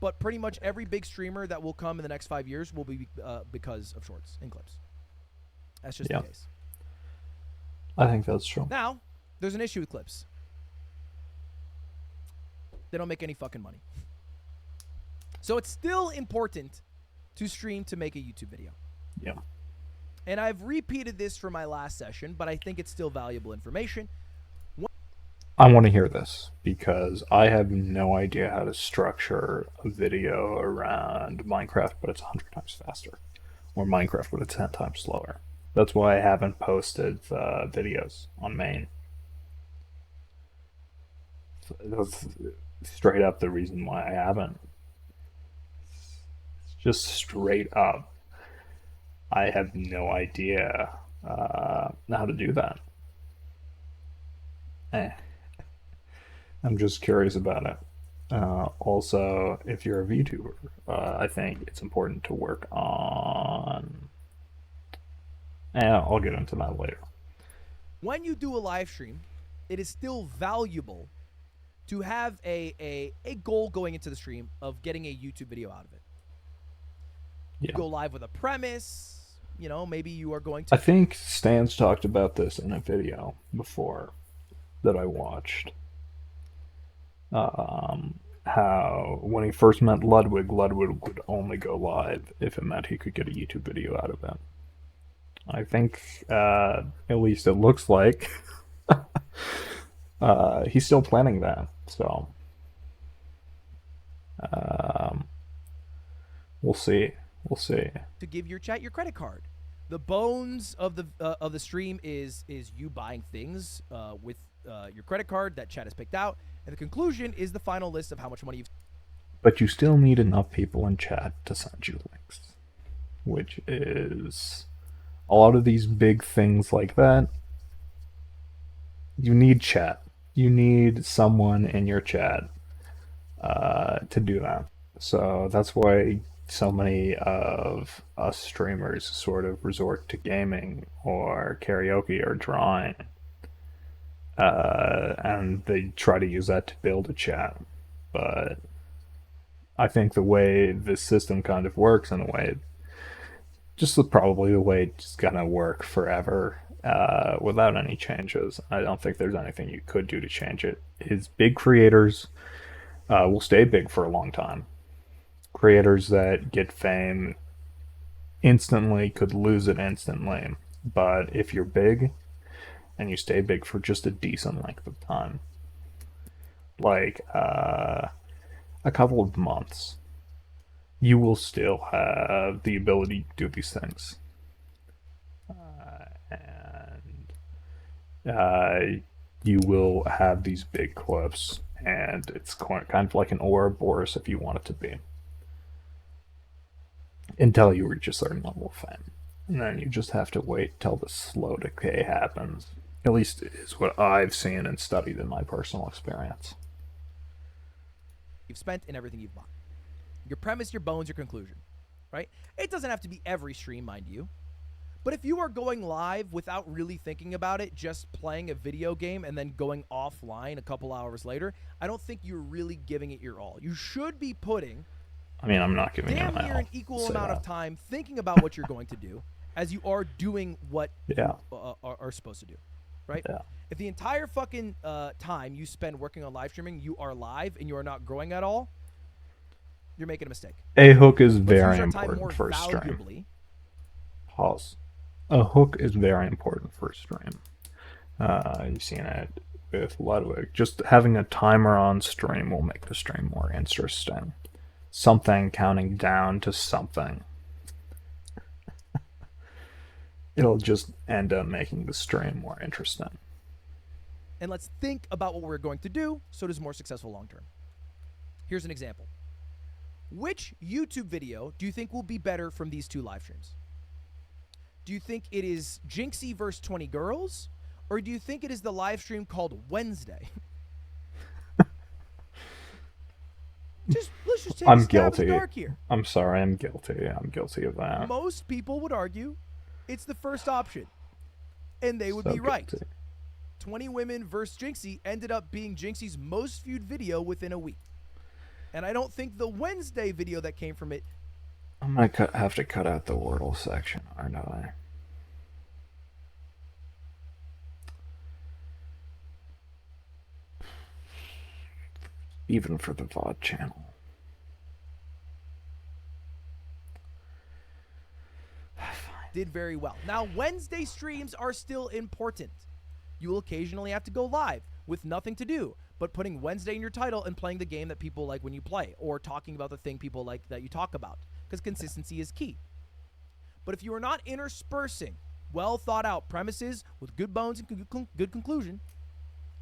But pretty much every big streamer that will come in the next 5 years will be because of shorts and clips. That's just the case. I think that's true. Now, there's an issue with clips. They don't make any fucking money. So it's still important to stream to make a YouTube video. Yeah. And I've repeated this for my last session, but I think it's still valuable information. I want to hear this because I have no idea how to structure a video around Minecraft, but it's 100 times faster. Or Minecraft, but it's 10 times slower. That's why I haven't posted videos on main. So that's straight up the reason why I haven't. It's just straight up. I have no idea how to do that. I'm just curious about it. Also, if you're a VTuber, I think it's important to work on. I'll get into that later. When you do a live stream, it is still valuable to have a goal going into the stream of getting a YouTube video out of it. You Yeah. go live with a premise. You know, maybe you are going I to. think Stan's talked about this in a video before that I watched. How when he first met Ludwig, Ludwig would only go live if it meant he could get a YouTube video out of it. I think, at least it looks like, he's still planning that. So, um, we'll see. We'll see. To give your chat your credit card. The bones of the stream is you buying things with your credit card that chat has picked out, and the conclusion is the final list of how much money you've. But you still need enough people in chat to send you links, which is a lot of these big things like that. You need chat. You need someone in your chat to do that. So that's why so many of us streamers sort of resort to gaming or karaoke or drawing. And they try to use that to build a chat. But I think the way this system kind of works, in a way, probably the way it's gonna work forever, without any changes. I don't think there's anything you could do to change it. Is big creators will stay big for a long time. Creators that get fame instantly could lose it instantly. But if you're big and you stay big for just a decent length of time, like a couple of months, you will still have the ability to do these things. And you will have these big clips, and it's kind of like an Ouroboros if you want it to be. Until you reach a certain level of fame. And then you just have to wait till the slow decay happens. At least is what I've seen and studied in my personal experience. You've spent and everything you've bought. Your premise, your bones, your conclusion, right? It doesn't have to be every stream, mind you. But if you are going live without really thinking about it, just playing a video game and then going offline a couple hours later, I don't think you're really giving it your all. You should be putting I mean, I'm not giving damn you my near all. an equal Say amount that. of time thinking about what you're going to do as you are doing what Yeah. you are supposed to do, right? Yeah. If the entire fucking time you spend working on live streaming, you are live and you are not growing at all, you're making a mistake. A hook is Let's very use our time more important for a stream. valuably. Pause. A hook is very important for a stream. You've seen it with Ludwig. Just having a timer on stream will make the stream more interesting. Something counting down to something. It'll just end up making the stream more interesting. And let's think about what we're going to do so it is more successful long term. Here's an example. Which YouTube video do you think will be better from these two live streams? Do you think it is Jinxie versus 20 girls? Or do you think it is the live stream called Wednesday? Let's just take I'm a stab in the guilty. dark here. I'm sorry, I'm guilty. I'm guilty of that. Most people would argue it's the first option. And they would So be right. guilty. 20 women versus Jinxie ended up being Jinxie's most viewed video within a week. And I don't think the Wednesday video that came from it. I'm gonna have to cut out the Wordle section, aren't I? Even for the VOD channel. Did very well. Now, Wednesday streams are still important. You will occasionally have to go live with nothing to do but putting Wednesday in your title and playing the game that people like when you play, or talking about the thing people like that you talk about, because consistency is key. But if you are not interspersing well thought out premises with good bones and good conclusion,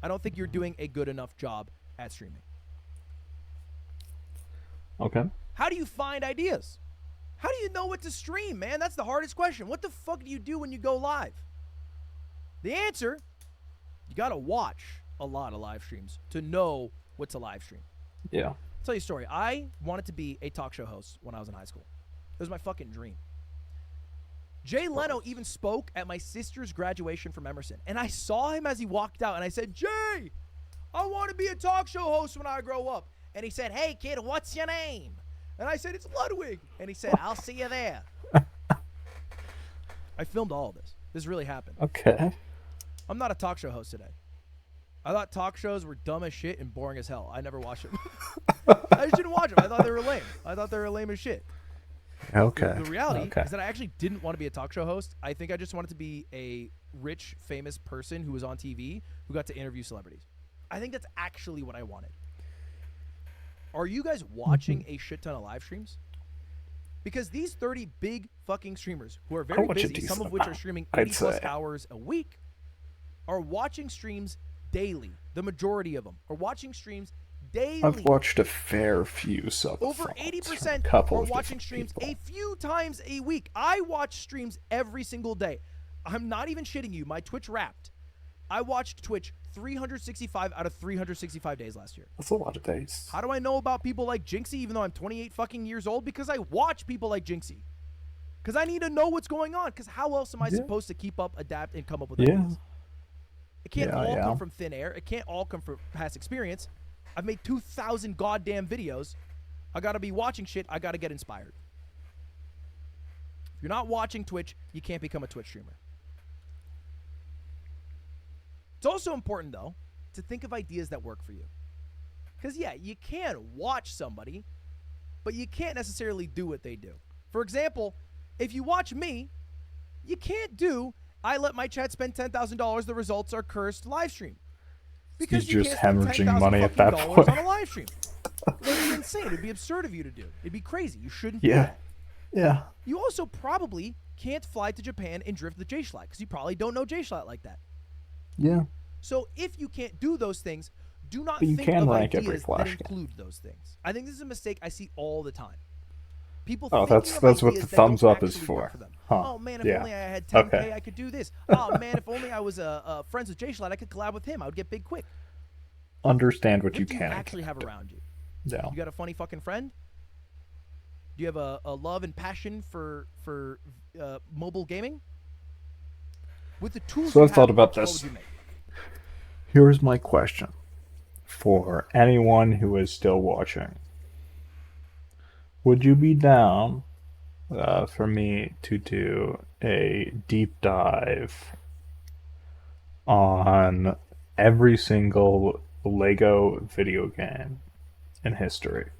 I don't think you're doing a good enough job at streaming. Okay. How do you find ideas? How do you know what to stream, man? That's the hardest question. What the fuck do you do when you go live? The answer, you got to watch a lot of live streams to know what's a live stream. Yeah. I'll tell you a story. I wanted to be a talk show host when I was in high school. It was my fucking dream. Jay Leno even spoke at my sister's graduation from Emerson. And I saw him as he walked out, and I said, Jay, I want to be a talk show host when I grow up. And he said, hey, kid, what's your name? And I said, it's Ludwig. And he said, I'll see you there. I filmed all of this. This really happened. Okay. I'm not a talk show host today. I thought talk shows were dumb as shit and boring as hell. I never watched them. I just didn't watch them. I thought they were lame. I thought they were lame as shit. Okay. The reality is that I actually didn't want to be a talk show host. I think I just wanted to be a rich, famous person who was on TV who got to interview celebrities. I think that's actually what I wanted. Are you guys watching a shit ton of live streams? Because these 30 big fucking streamers who are very busy, some of which are streaming 80 plus hours a week, are watching streams daily. The majority of them are watching streams daily. I've watched a fair few sub. Over 80% are watching streams a few times a week. I watch streams every single day. I'm not even shitting you. My Twitch Wrapped. I watched Twitch 365 out of 365 days last year. That's a lot of days. How do I know about people like Jinxie even though I'm 28 fucking years old? Because I watch people like Jinxie. Because I need to know what's going on. Because how else am I supposed to keep up, adapt, and come up with ideas? It can't all come from thin air. It can't all come from past experience. I've made 2,000 goddamn videos. I got to be watching shit. I got to get inspired. If you're not watching Twitch, you can't become a Twitch streamer. It's also important, though, to think of ideas that work for you. Because, yeah, you can watch somebody, but you can't necessarily do what they do. For example, if you watch me, you can't do, I let my chat spend $10,000, the results are cursed live stream. Because he's just hemorrhaging money at that point. On a live stream. It's insane. It'd be absurd of you to do. It'd be crazy. You shouldn't do that. Yeah. You also probably can't fly to Japan and drift the J-Schlatt because you probably don't know J-Schlatt like that. Yeah. So if you can't do those things, do not but you think can of rank ideas every that include those things. I think this is a mistake I see all the time. People that's what the thumbs up is for. Oh man, if only I had 10K, I could do this. Oh man, if only I was friends with J-Schlatt, I could collab with him. I would get big quick. Understand what you do can you actually have around you. Yeah. You got a funny fucking friend? Do you have a love and passion for mobile gaming? With the tools so you I've thought have, about what this. would you make? Here's my question for anyone who is still watching. Would you be down for me to do a deep dive on every single Lego video game in history?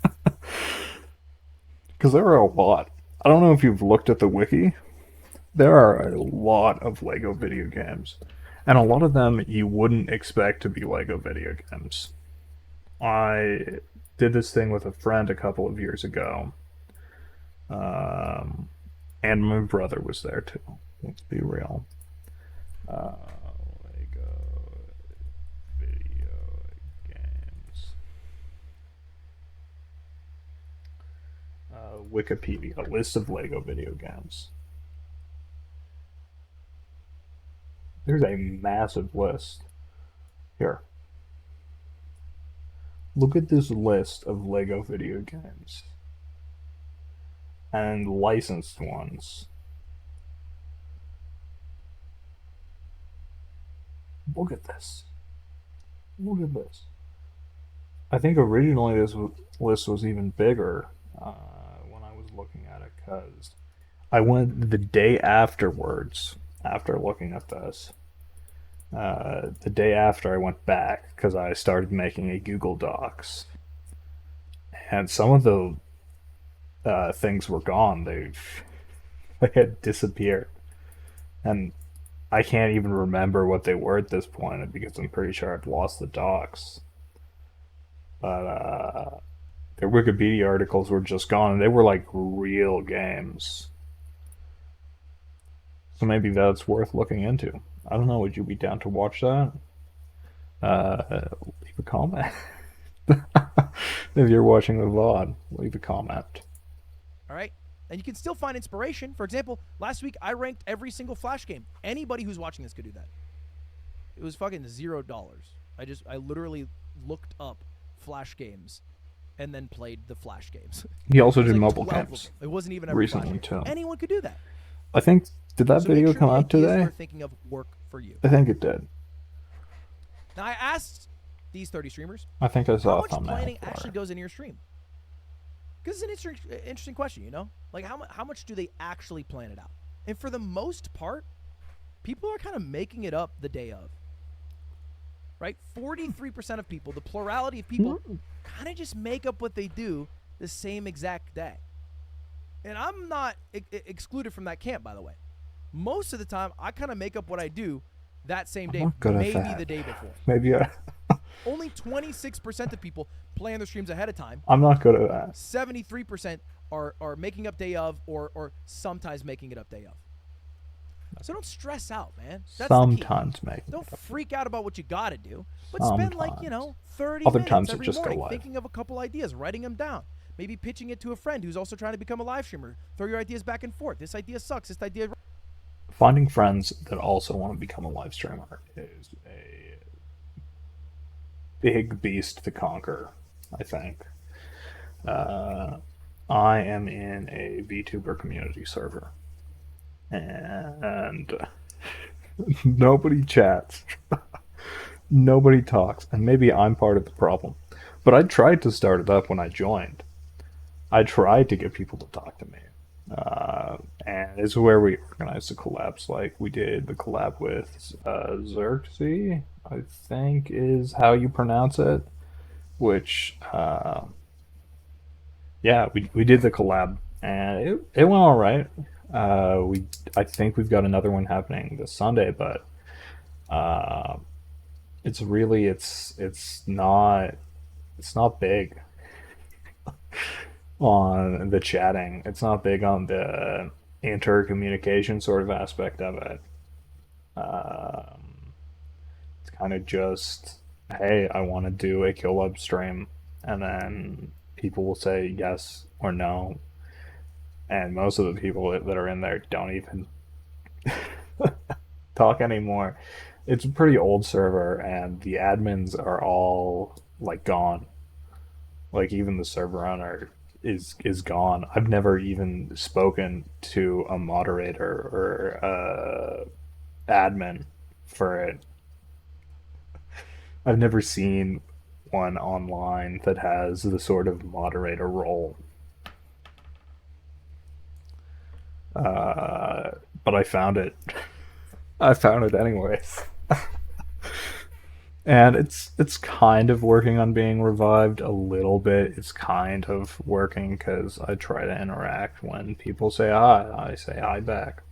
Because there are a lot. I don't know if you've looked at the wiki. There are a lot of Lego video games. And a lot of them you wouldn't expect to be Lego video games. I did this thing with a friend a couple of years ago. And my brother was there too. Let's be real. Lego video games. Wikipedia, a list of Lego video games. There's a massive list. Here. Look at this list of Lego video games. And licensed ones. Look at this. Look at this. I think originally this list was even bigger when I was looking at it, because I went the day afterwards, after looking at this. The day after I went back, because I started making a Google Docs. And some of the things were gone. They had disappeared. And I can't even remember what they were at this point, because I'm pretty sure I've lost the docs. But their Wikipedia articles were just gone, and they were like real games. So maybe that's worth looking into. I don't know, would you be down to watch that? Leave a comment. If you're watching the VOD, leave a comment. Alright? And you can still find inspiration. For example, last week I ranked every single Flash game. Anybody who's watching this could do that. It was fucking $0. I literally looked up Flash games and then played the Flash games. He also did mobile games. It wasn't even every recently too. Anyone could do that. I think, did that video come out today? You're thinking of work for you. I think it did. Now I asked these 30 streamers, I think I saw how a much thumbnail planning for actually it. goes into your stream? Because it's an interesting question, you know? Like, how much do they actually plan it out? And for the most part, people are kind of making it up the day of. Right? 43% of people, the plurality of people, kind of just make up what they do the same exact day. And I'm not excluded from that camp, by the way. Most of the time, I kind of make up what I do that same day, maybe the day before. Maybe Only 26% of people plan their streams ahead of time. I'm not good at that. 73% are making up day of or sometimes making it up day of. So don't stress out, man. That's Sometimes make. Don't freak out about what you got to do, but spend 30 Other minutes times it every just go morning live. thinking of a couple ideas, writing them down. Maybe pitching it to a friend who's also trying to become a live streamer. Throw your ideas back and forth. This idea sucks. This idea. Finding friends that also want to become a live streamer is a big beast to conquer, I think. I am in a VTuber community server, and nobody chats. Nobody talks, and maybe I'm part of the problem. But I tried to start it up when I joined. I tried to get people to talk to me. And it's where we organized the collabs. Like, we did the collab with Xerxes, I think is how you pronounce it. Which, yeah, we did the collab, and it went all right. I think we've got another one happening this Sunday, but it's really it's not big on the chatting. It's not big on the intercommunication sort of aspect of it. It's kind of just, hey, I want to do a Kill Web stream, and then people will say yes or no, and most of the people that are in there don't even talk anymore. It's a pretty old server, and the admins are all like gone. Like, even the server owner is gone. I've never even spoken to a moderator or admin for it. I've never seen one online that has the sort of moderator role. But I found it. I found it anyways. And it's kind of working on being revived a little bit. It's kind of working because I try to interact when people say hi. I say hi back.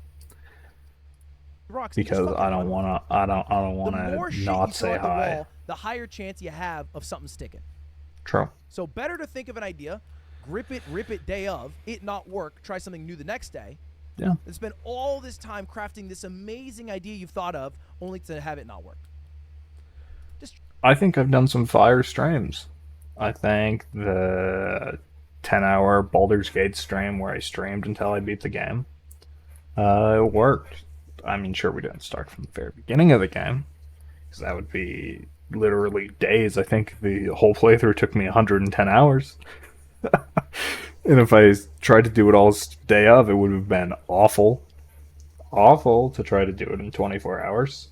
Roxy, Because I don't wanna the more shit you not throw say at the hi. wall, the higher chance you have of something sticking. True. So better to think of an idea, rip it day of, it not work, try something new the next day, Yeah. and spend all this time crafting this amazing idea you've thought of, only to have it not work. Just I think I've done some fire streams. I think the 10-hour Baldur's Gate stream where I streamed until I beat the game, it worked. I mean, sure, we didn't start from the very beginning of the game, because that would be literally days. I think the whole playthrough took me 110 hours. And if I tried to do it all day of, it would have been awful. Awful to try to do it in 24 hours.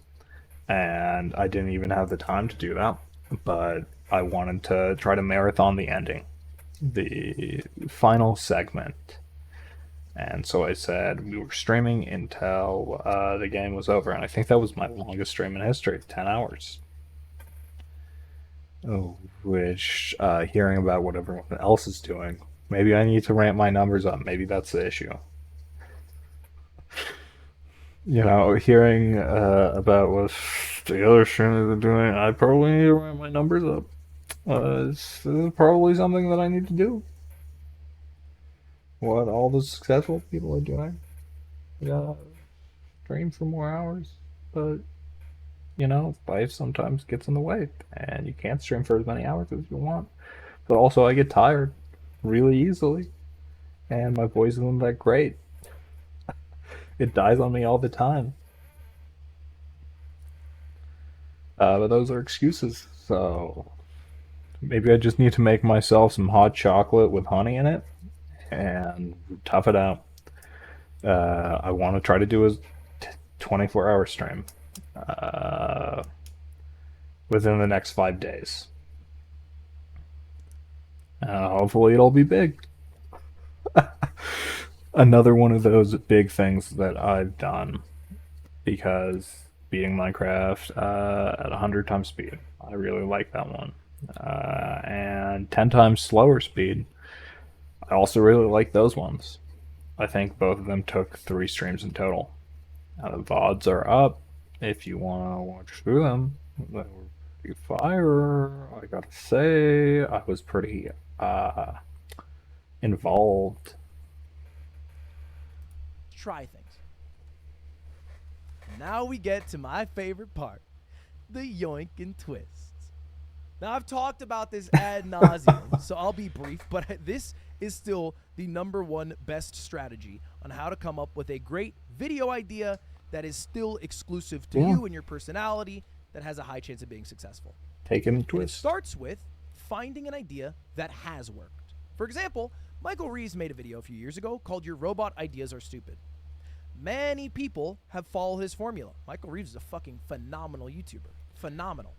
And I didn't even have the time to do that. But I wanted to try to marathon the ending, the final segment. And so I said we were streaming until the game was over. And I think that was my longest stream in history, 10 hours. Oh, which, hearing about what everyone else is doing, maybe I need to ramp my numbers up. Maybe that's the issue. You know, hearing about what the other streamers are doing, I probably need to ramp my numbers up. This is probably something that I need to do. What all the successful people are doing. Yeah, stream for more hours, but you know, life sometimes gets in the way, and you can't stream for as many hours as you want. But also, I get tired really easily, and my voice isn't that great. It dies on me all the time. But those are excuses, so maybe I just need to make myself some hot chocolate with honey in it and tough it out. I want to try to do a 24-hour stream within the next 5 days. Hopefully it'll be big. Another one of those big things that I've done because beating Minecraft at 100 times speed. I really like that one. And 10 times slower speed. I also really like those ones. I think both of them took 3 streams in total. The VODs are up if you want to watch through them. They were pretty fire. I gotta say, I was pretty involved. Try things. Now we get to my favorite part, the yoink and twists. Now I've talked about this ad nauseum, so I'll be brief, but this is still the #1 best strategy on how to come up with a great video idea that is still exclusive to you and your personality, that has a high chance of being successful. Take and And it twist. starts with finding an idea that has worked. For example, Michael Reeves made a video a few years ago called "Your Robot Ideas Are Stupid." Many people have followed his formula. Michael Reeves is a fucking phenomenal YouTuber. Phenomenal.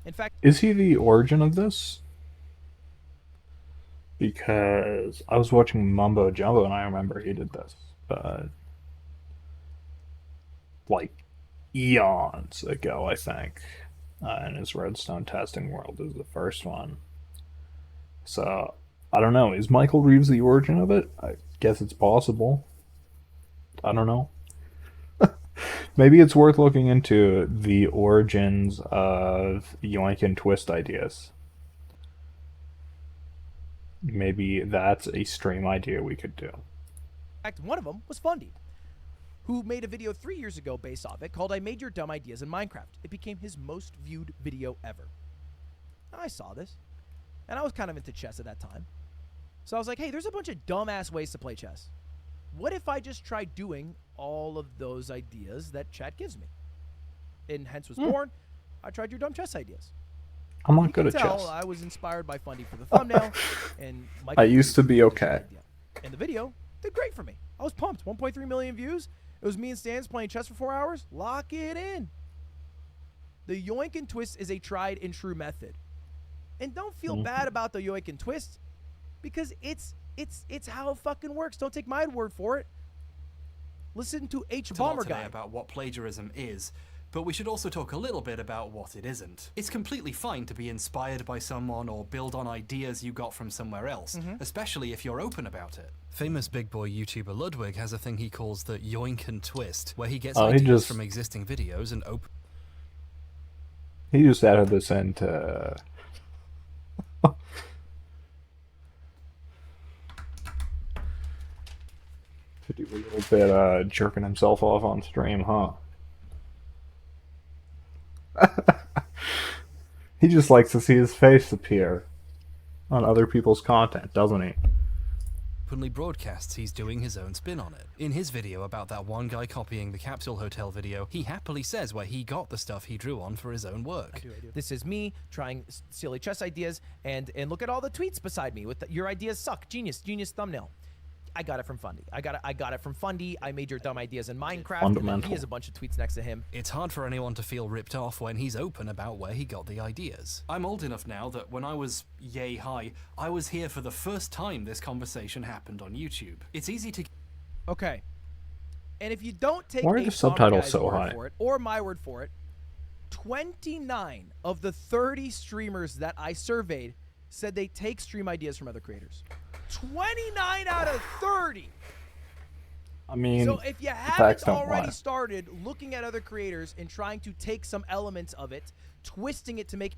In fact, Is he the origin of this? Because I was watching Mumbo Jumbo and I remember he did this, but like eons ago, I think. And his redstone testing world is the first one. So I don't know. Is Michael Reeves the origin of it? I guess it's possible. I don't know. Maybe it's worth looking into the origins of yoink and twist ideas. Maybe that's a stream idea we could do. one of them was Fundy, who made a video 3 years ago based off it called "I Made Your Dumb Ideas in Minecraft." It became his most viewed video ever. I saw this, and I was kind of into chess at that time. So I was like, hey, there's a bunch of dumbass ways to play chess. What if I just try doing all of those ideas that chat gives me? And hence was born, I tried your dumb chess ideas. I'm not You good can at tell chess. I was inspired by Fundy for the thumbnail, and Michael I used to be Reeves okay. was the idea. And the video did great for me. I was pumped. 1.3 million views. It was me and Stans playing chess for 4 hours. Lock it in. The yoink and twist is a tried and true method. And don't feel bad about the yoink and twist, because it's how it fucking works. Don't take my word for it. Listen to H A lot Bomber today Guy. about what plagiarism is, but we should also talk a little bit about what it isn't. It's completely fine to be inspired by someone or build on ideas you got from somewhere else, especially if you're open about it. Famous big boy YouTuber Ludwig has a thing he calls the yoink and twist, where he gets Oh, he ideas just- from existing videos and He just added this into. To do a little bit jerking himself off on stream, huh? He just likes to see his face appear on other people's content, doesn't he? openly broadcasts he's doing his own spin on it. In his video about that one guy copying the Capsule Hotel video, he happily says where he got the stuff he drew on for his own work. I do. This is me trying silly chess ideas, and look at all the tweets beside me with your ideas suck. Genius thumbnail. I got it from Fundy. I got it from Fundy. I made your dumb ideas in Minecraft. And then Fundamental. he has a bunch of tweets next to him. It's hard for anyone to feel ripped off when he's open about where he got the ideas. I'm old enough now that when I was yay high, I was here for the first time this conversation happened on YouTube. It's easy to... Okay. And if you don't take Why are a the Bomber subtitles Guy's so word high? for it, or my word for it, 29 of the 30 streamers that I surveyed said they take stream ideas from other creators. 29 out of 30. I mean, So if you facts haven't don't already lie. started looking at other creators and trying to take some elements of it, twisting it to make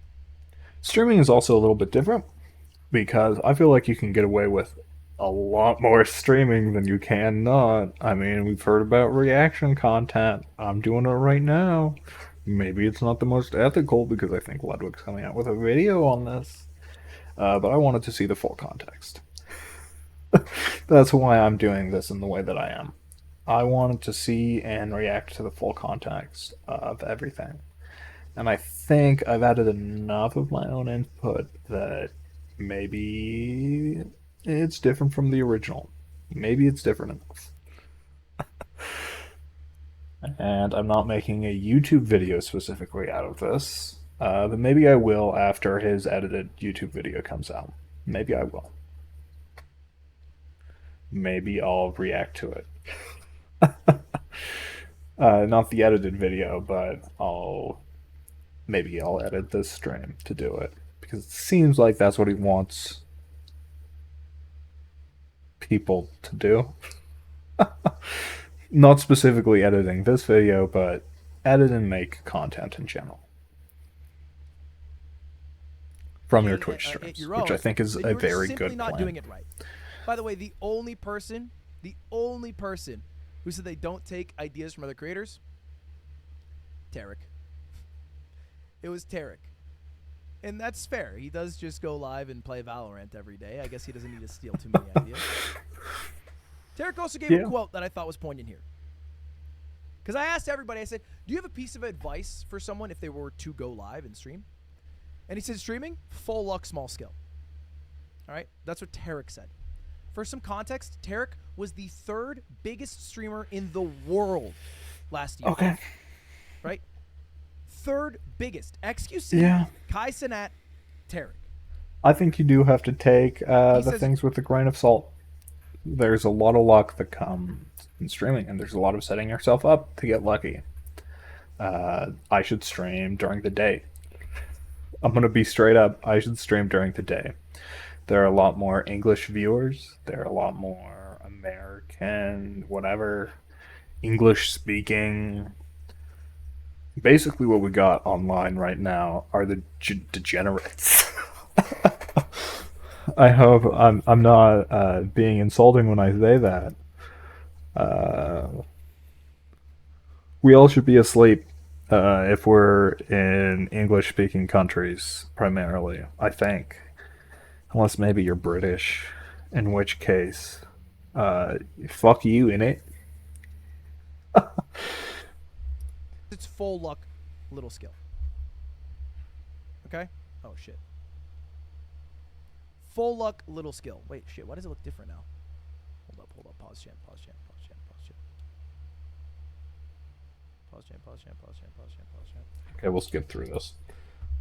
Streaming is also a little bit different because I feel like you can get away with a lot more streaming than you can not. I mean, we've heard about reaction content. I'm doing it right now. Maybe it's not the most ethical because I think Ludwig's coming out with a video on this. But I wanted to see the full context. That's why I'm doing this in the way that I am. I wanted to see and react to the full context of everything. And I think I've added enough of my own input that maybe it's different from the original. Maybe it's different enough. And I'm not making a YouTube video specifically out of this. But maybe I will after his edited YouTube video comes out. Maybe I will. maybe I'll react to it. Not the edited video, but maybe I'll edit this stream to do it because it seems like that's what he wants people to do. Not specifically editing this video, but edit and make content in general from your Twitch streams, which I think is a very good not plan. Doing it right. By the way, the only person who said they don't take ideas from other creators, Tarek. It was Tarek. And that's fair. He does just go live and play Valorant every day. I guess he doesn't need to steal too many ideas. Tarek also gave a quote that I thought was poignant here. Because I asked everybody, I said, do you have a piece of advice for someone if they were to go live and stream? And he said, streaming, full luck, small skill. All right? That's what Tarek said. For some context, Tarek was the 3rd biggest streamer in the world last year. Okay. Right? 3rd biggest. XQC, Kai Cenat, Tarek. I think you do have to take the things with a grain of salt. There's a lot of luck that comes in streaming, and there's a lot of setting yourself up to get lucky. I should stream during the day. I'm going to be straight up. I should stream during the day. There are a lot more English viewers. There are a lot more American, whatever, English speaking. Basically what we got online right now are the degenerates. I hope I'm not being insulting when I say that. We all should be asleep if we're in English-speaking countries, primarily, I think. Unless maybe you're British, in which case, fuck you, innit? It's full luck, little skill. Okay? Oh, shit. Full luck, little skill. Wait, shit, why does it look different now? Hold up, pause chat. Okay, we'll skip through this.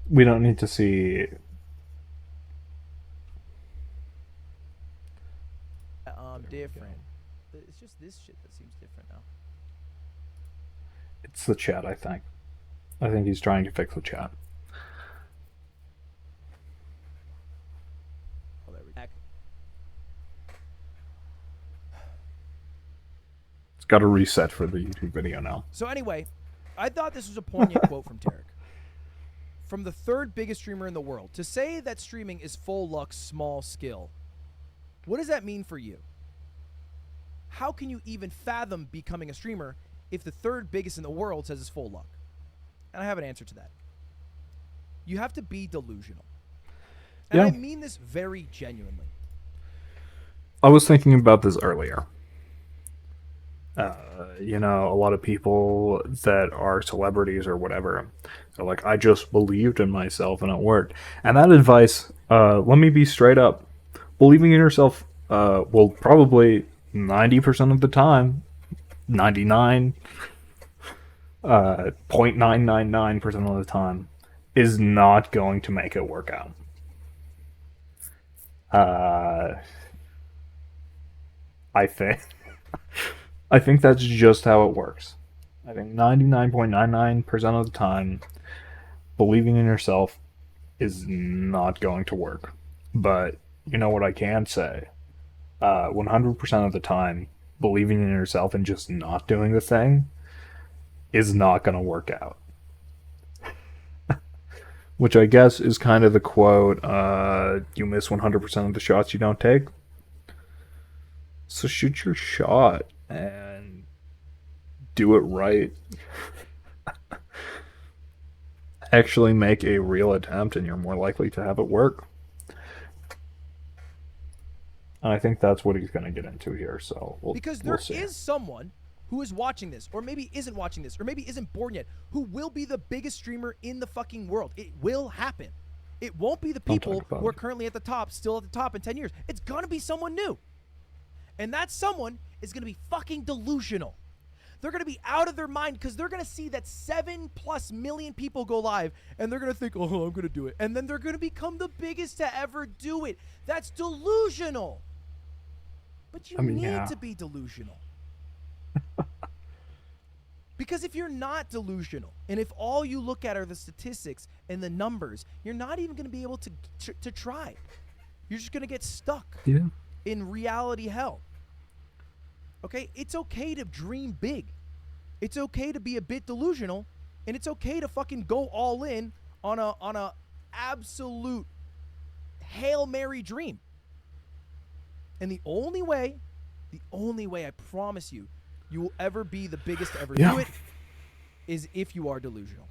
We don't need to see... different. It's just this shit that seems different now. It's the chat, I think. I think he's trying to fix the chat. Oh, there we go. It's got to reset for the YouTube video now. So anyway, I thought this was a poignant quote from Tarek. From the 3rd biggest streamer in the world. To say that streaming is full luck, small skill, what does that mean for you? How can you even fathom becoming a streamer if the 3rd biggest in the world says it's full luck? And I have an answer to that. You have to be delusional. And I mean this very genuinely. I was thinking about this earlier. You know, a lot of people that are celebrities or whatever, they're like, I just believed in myself and it worked. And that advice, let me be straight up. Believing in yourself will probably 90% of the time, 0.999% of the time, is not going to make it work out. I think that's just how it works. I think 99.99% of the time, believing in yourself is not going to work. But you know what I can say? 100% of the time, believing in yourself and just not doing the thing is not going to work out. Which I guess is kind of the quote, you miss 100% of the shots you don't take. So shoot your shot and do it right. Actually make a real attempt and you're more likely to have it work. And I think that's what he's going to get into here. So because there is someone who is watching this, or maybe isn't watching this, or maybe isn't born yet, who will be the biggest streamer in the fucking world. It will happen. It won't be the people who are currently at the top, still at the top in 10 years. It's going to be someone new. And that someone is going to be fucking delusional. They're going to be out of their mind because they're going to see that 7+ million people go live and they're going to think, oh, I'm going to do it. And then they're going to become the biggest to ever do it. That's delusional. But you I mean, need yeah. to be delusional. Because if you're not delusional, and if all you look at are the statistics and the numbers, you're not even going to be able to try. You're just going to get stuck Yeah. in reality hell. Okay? It's okay to dream big. It's okay to be a bit delusional, and it's okay to fucking go all in on a absolute Hail Mary dream. And the only way I promise you will ever be the biggest to ever do it is if you are delusional.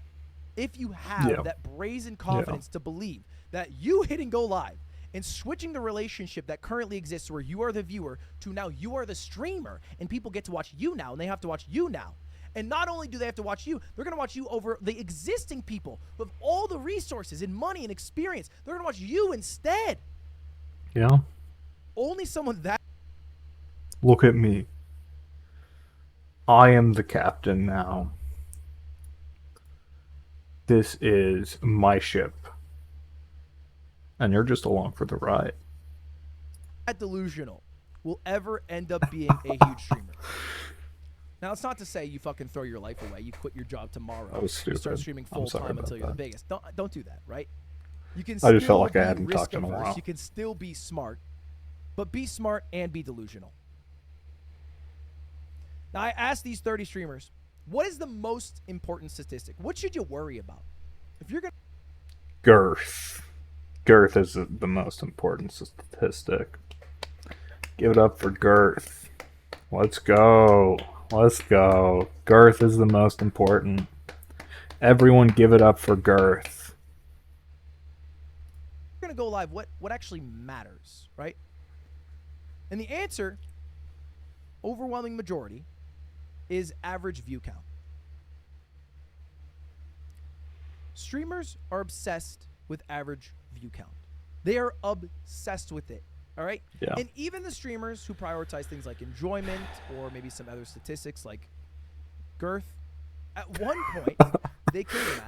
If you have that brazen confidence to believe that you hitting go live and switching the relationship that currently exists where you are the viewer to now you are the streamer and people get to watch you now and they have to watch you now. And not only do they have to watch you, they're going to watch you over the existing people who have all the resources and money and experience. They're going to watch you instead. Yeah. Only someone that... Look at me. I am the captain now. This is my ship. And you're just along for the ride. that delusional will ever end up being a huge streamer. Now, it's not to say you fucking throw your life away. You quit your job tomorrow. That was stupid. You start streaming I'm sorry full-time about until you're the that. biggest. Don't do that, right? You can I just felt still like I be hadn't talked in a risk-averse. while. You can still be smart, but be smart and be delusional. Now, I asked these 30 streamers, what is the most important statistic? What should you worry about? If you're going to... Girth. Girth is the most important statistic. Give it up for girth. Let's go. Let's go. Girth is the most important. Everyone give it up for girth. We're going to go live. What actually matters, right? And the answer, overwhelming majority, is average view count. Streamers are obsessed with average view count. They are obsessed with it. All right? Yeah. And even the streamers who prioritize things like enjoyment or maybe some other statistics like girth, at one point, they cared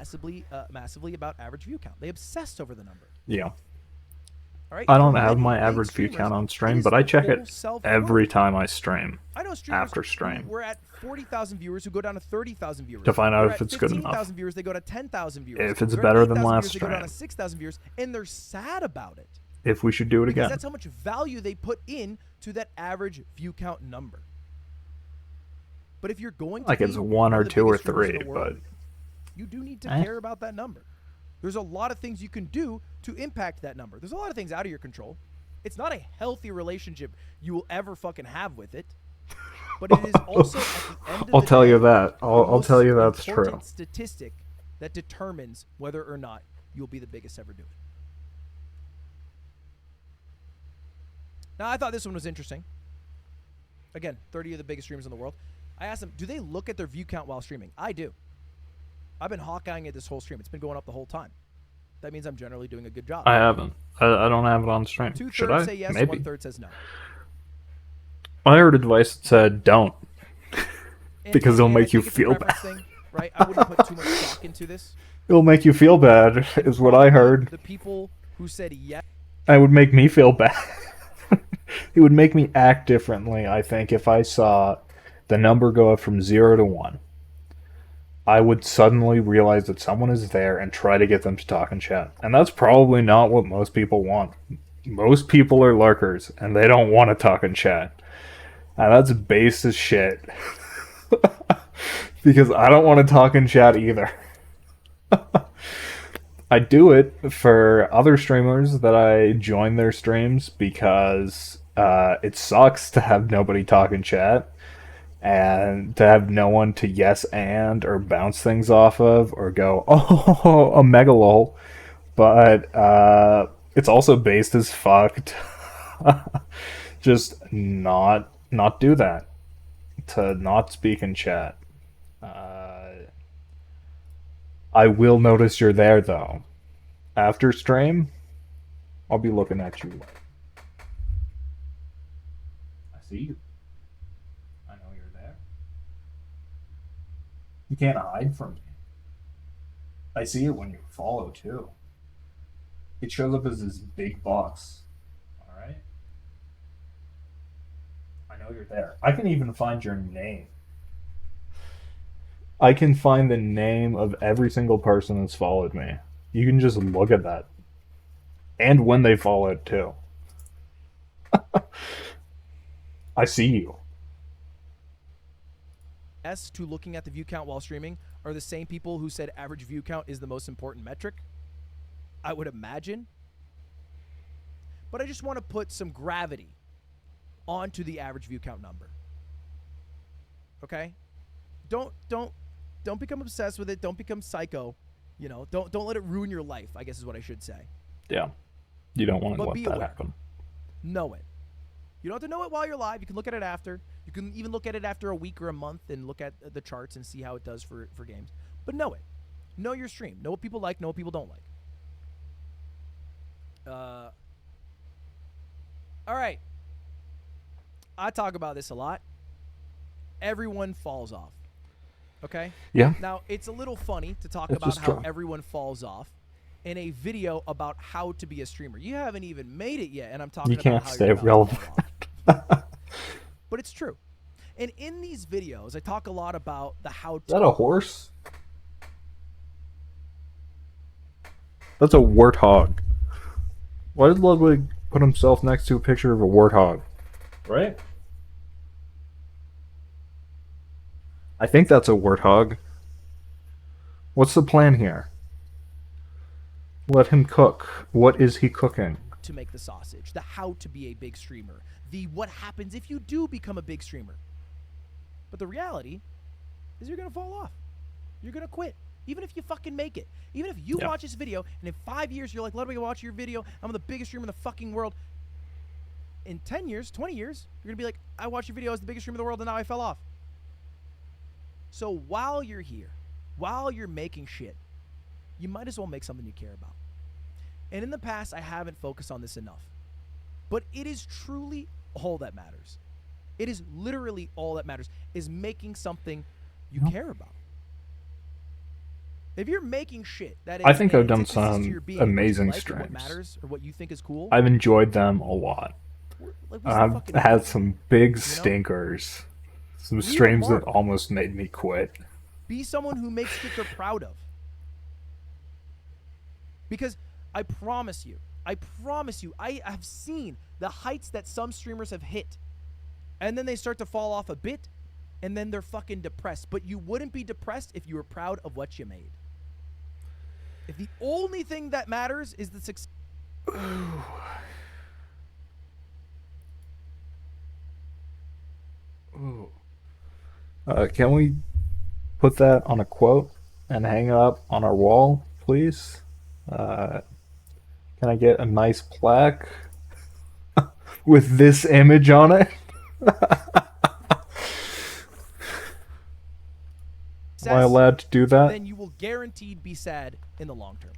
massively about average view count. They obsessed over the number. Yeah. All right? I don't For have many my big average view streamers, count on it stream, is but I the check whole it self-worth. every time I stream. I know streamers after stream. We're at 40,000 viewers who go down to 30,000 viewers. To find out We're if at it's good enough. 15,000 viewers, they go to 10,000 viewers. If it's They're at better than 8,000 last viewers, they go down to stream. 6,000 viewers, and they're sad about it. If we should do it Because again. that's how much value they put in to that average view count number. But if you're going to Like be it's one or of the two or biggest streamers in three, the world, but you do need to Eh. care about that number. There's a lot of things you can do to impact that number. There's a lot of things out of your control. It's not a healthy relationship you will ever fucking have with it. But it is also at the end of I'll the tell day, you that. the I'll tell you most that's true. important statistic that determines whether or not you'll be the biggest ever do it. Now, I thought this one was interesting. Again, 30 of the biggest streamers in the world. I asked them, do they look at their view count while streaming? I do. I've been Hawkeyeing it this whole stream. It's been going up the whole time. That means I'm generally doing a good job. I haven't. I don't have it on stream. Should I? Two-thirds say yes, Maybe. 1/3 says no. I heard advice that said don't. And- Because it'll and make I you think it's a feel preference thing, right? I wouldn't put too much stock into this. It'll make you feel bad, is what I heard. The people who said yes. It would make me feel bad. It would make me act differently, I think, if I saw the number go up from 0 to 1. I would suddenly realize that someone is there and try to get them to talk and chat. And that's probably not what most people want. Most people are lurkers, and they don't want to talk and chat. And that's base as shit. Because I don't want to talk and chat either. I do it for other streamers that I join their streams because it sucks to have nobody talk and chat and to have no one to yes and or bounce things off of or go, oh, a mega lol. But it's also based as fucked. Just not do that. To not speak in chat. I will notice you're there, though. After stream, I'll be looking at you. I see you. I know you're there. You can't hide from me. I see it when you follow, too. It shows up as this big box. Alright? I know you're there. I can even find your name. I can find the name of every single person that's followed me. You can just look at that. And when they followed, too. I see you. S to looking at the view count while streaming are the same people who said average view count is the most important metric. I would imagine. But I just want to put some gravity onto the average view count number. Okay? Don't become obsessed with it. Don't become psycho. You know, don't let it ruin your life, I guess is what I should say. Yeah. You don't want to But let be that aware. happen. Know it. You don't have to know it while you're live. You can look at it after. You can even look at it after a week or a month and look at the charts and see how it does for games. But know it. Know your stream. Know what people like. Know what people don't like. All right. I talk about this a lot. Everyone falls off. Okay? Yeah. Now, it's a little funny to talk It's about just how true. everyone falls off in a video about how to be a streamer. You haven't even made it yet, and I'm talking You about can't how stay you're about to relevant. fall off. But it's true. And in these videos, I talk a lot about the how Is that to. a horse? That's a warthog. Why did Ludwig put himself next to a picture of a warthog? Right? I think that's a warthog. What's the plan here? Let him cook. What is he cooking? To make the sausage, the how to be a big streamer, the what happens if you do become a big streamer. But the reality is you're going to fall off. You're going to quit. Even if you fucking make it. Even if you watch this video and in 5 years you're like, Ludwig, watch your video. I'm the biggest streamer in the fucking world. In 10 years, 20 years, you're going to be like, I watched your video. I was the biggest streamer in the world and now I fell off. So while you're here, while you're making shit, you might as well make something you care about. And in the past, I haven't focused on this enough. But it is truly all that matters. It is literally all that matters, is making something you care about. If you're making shit that is I think I've an done antithesis to some your being, amazing what you like, what streams. matters or what you think is cool. I've enjoyed them a lot. Like, what's the I've fucking had point? some big stinkers. Some streams that almost made me quit. Be someone who makes shit they're proud of. Because I promise you, I have seen the heights that some streamers have hit. And then they start to fall off a bit, and then they're fucking depressed. But you wouldn't be depressed if you were proud of what you made. If the only thing that matters is the success. Can we put that on a quote and hang it up on our wall, please? Can I get a nice plaque with this image on it? Am I allowed to do that? Then you will guaranteed be sad in the long term.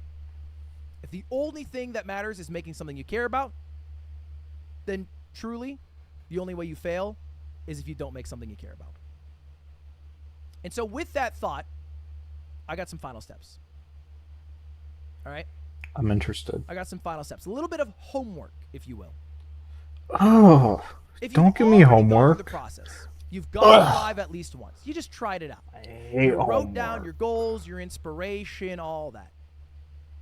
If the only thing that matters is making something you care about, then truly, the only way you fail is if you don't make something you care about. And so with that thought, I got some final steps. All right? I'm interested. I got some final steps. A little bit of homework, if you will. Oh, If don't you've give me already gone through homework. the process, you've gone live at least once. You just tried it out. I hate You wrote homework. down your goals, your inspiration, all that.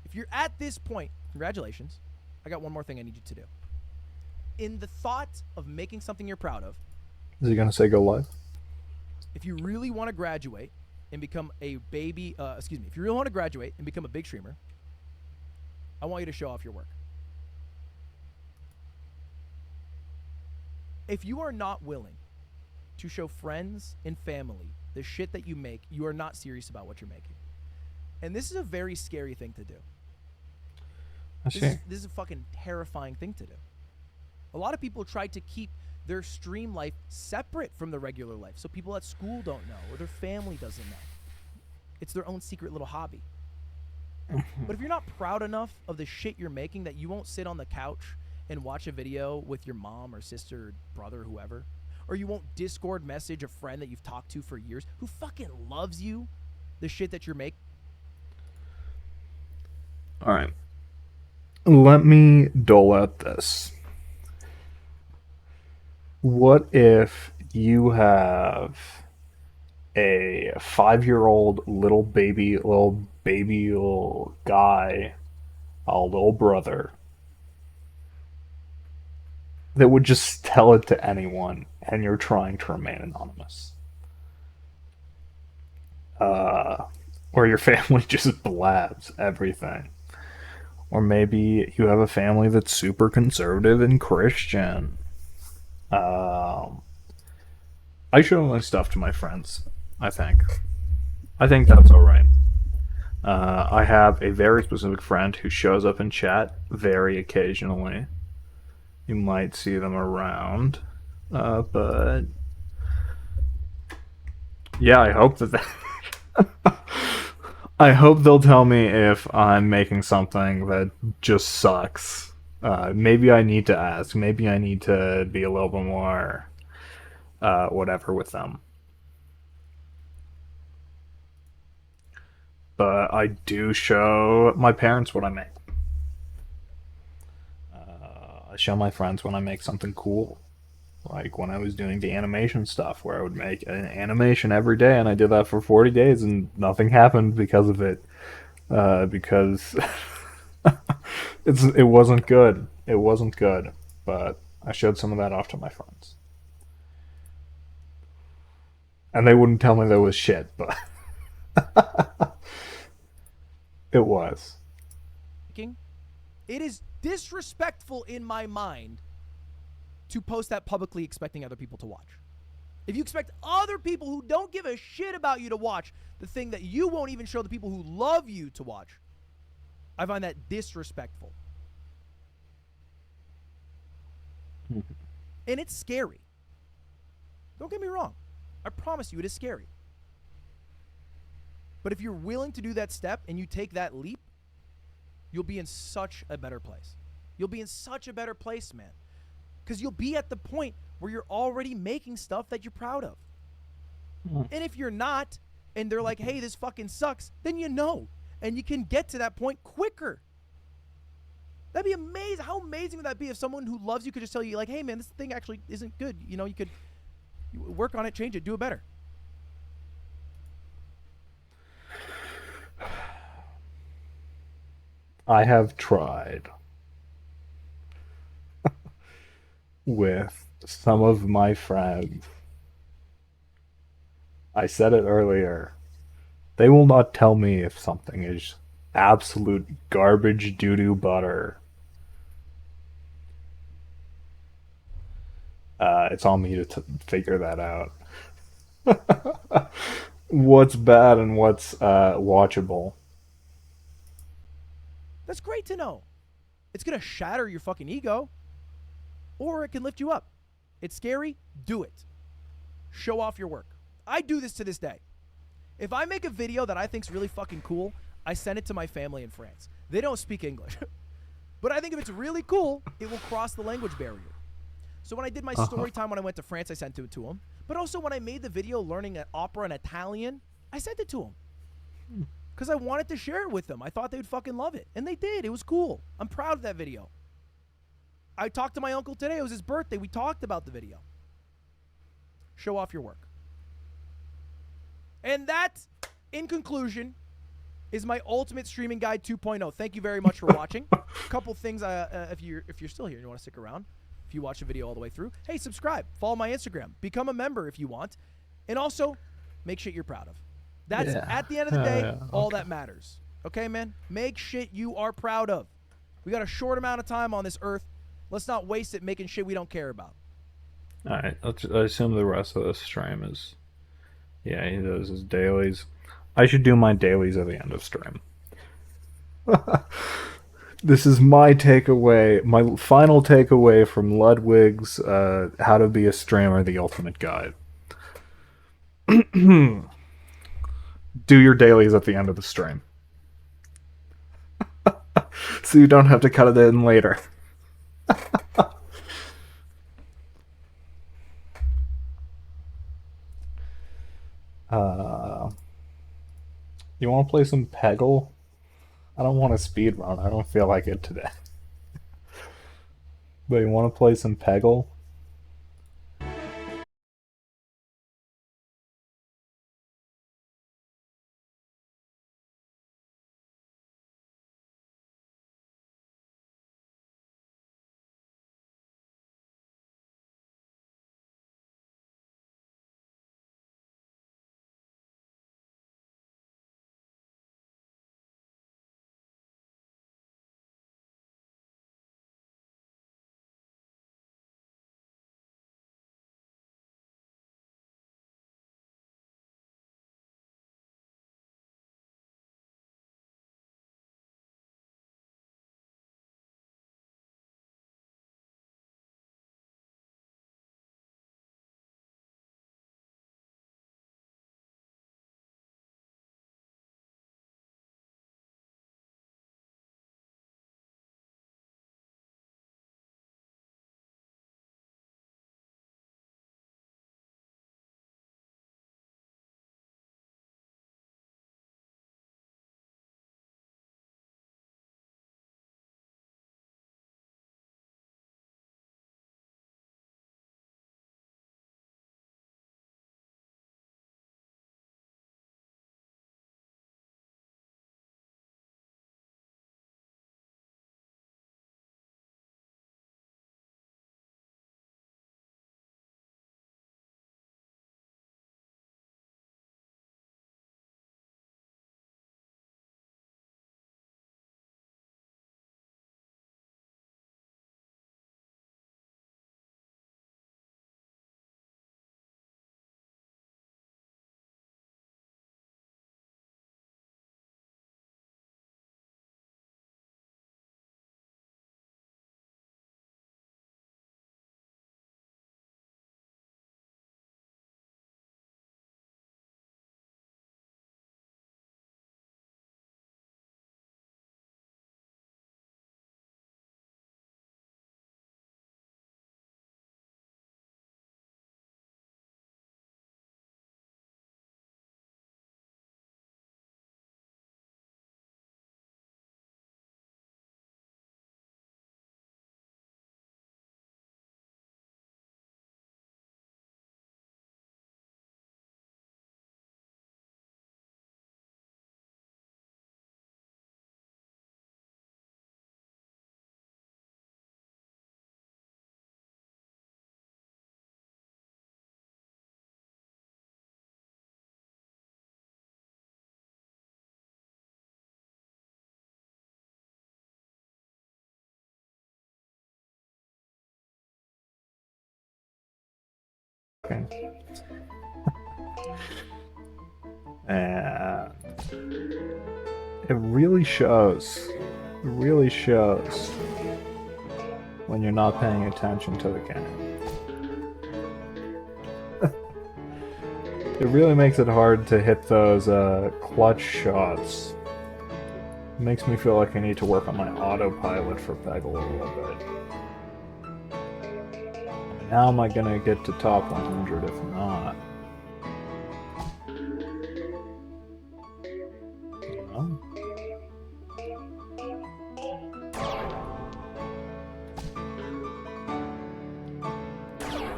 If you're at this point, congratulations. I got one more thing I need you to do. In the thought of making something you're proud of, Is he gonna say go live? if you really want to graduate and become a baby, if you really want to graduate and become a big streamer, I want you to show off your work. If you are not willing to show friends and family the shit that you make, you are not serious about what you're making. And this is a very scary thing to do. I This see. is a fucking terrifying thing to do. A lot of people try to keep their stream life separate from the regular life, so people at school don't know or their family doesn't know. It's their own secret little hobby. But if you're not proud enough of the shit you're making that you won't sit on the couch and watch a video with your mom or sister or brother or whoever, or you won't Discord message a friend that you've talked to for years who fucking loves you, the shit that you're making. All right. Let me dole out this. What if you have a 5-year-old little baby little guy, a little brother, that would just tell it to anyone, and you're trying to remain anonymous? Uh, or your family just blabs everything. Or maybe you have a family that's super conservative and Christian. Um, I show my stuff to my friends. I think. I think that's all right. I have a very specific friend who shows up in chat very occasionally. You might see them around, but yeah, I hope that. I hope they'll tell me if I'm making something that just sucks. Maybe I need to ask. Maybe I need to be a little bit more, whatever with them. But I do show my parents what I make. I show my friends when I make something cool. Like when I was doing the animation stuff, where I would make an animation every day, and I did that for 40 days, and nothing happened because of it. Because it wasn't good. It wasn't good. But I showed some of that off to my friends, and they wouldn't tell me that was shit, but it was. It is disrespectful in my mind to post that publicly expecting other people to watch. If you expect other people who don't give a shit about you to watch the thing that you won't even show the people who love you to watch, I find that disrespectful. And it's scary. Don't get me wrong. I promise you it is scary. But if you're willing to do that step and you take that leap, you'll be in such a better place. You'll be in such a better place, man. Because you'll be at the point where you're already making stuff that you're proud of. And if you're not, and they're like, hey, this fucking sucks, then you know. And you can get to that point quicker. That'd be amazing. How amazing would that be if someone who loves you could just tell you, like, hey, man, this thing actually isn't good. You know, you could work on it, change it, do it better. I have tried with some of my friends. I said it earlier. They will not tell me if something is absolute garbage doo-doo butter. It's on me to figure that out. What's bad and what's watchable. That's great to know. It's going to shatter your fucking ego, or it can lift you up. It's scary. Do it. Show off your work. I do this to this day. If I make a video that I think's really fucking cool, I send it to my family in France. They don't speak English. But I think if it's really cool, it will cross the language barrier. So when I did my story time when I went to France, I sent it to them. But also when I made the video learning an opera in Italian, I sent it to them. Because I wanted to share it with them. I thought they would fucking love it. And they did. It was cool. I'm proud of that video. I talked to my uncle today. It was his birthday. We talked about the video. Show off your work. And that, in conclusion, is my ultimate streaming guide 2.0. Thank you very much for watching. A couple things, if you're still here and you want to stick around, if you watch the video all the way through, hey, subscribe. Follow my Instagram. Become a member if you want. And also, make shit you're proud of. That's, at the end of the day, all that matters. Okay, man? Make shit you are proud of. We got a short amount of time on this earth. Let's not waste it making shit we don't care about. Alright, I assume the rest of this stream is... Yeah, he does his dailies. I should do my dailies at the end of stream. This is my takeaway, my final takeaway from Ludwig's How to Be a Streamer, the Ultimate Guide. Do your dailies at the end of the stream. So you don't have to cut it in later. You want to play some Peggle? I don't want to speed run. I don't feel like it today. But you want to play some Peggle? joking. And it really shows. It really shows when you're not paying attention to the game. It really makes it hard to hit those clutch shots. It makes me feel like I need to work on my autopilot for Peggle a little bit. How am I gonna get to top 100 if not? You know?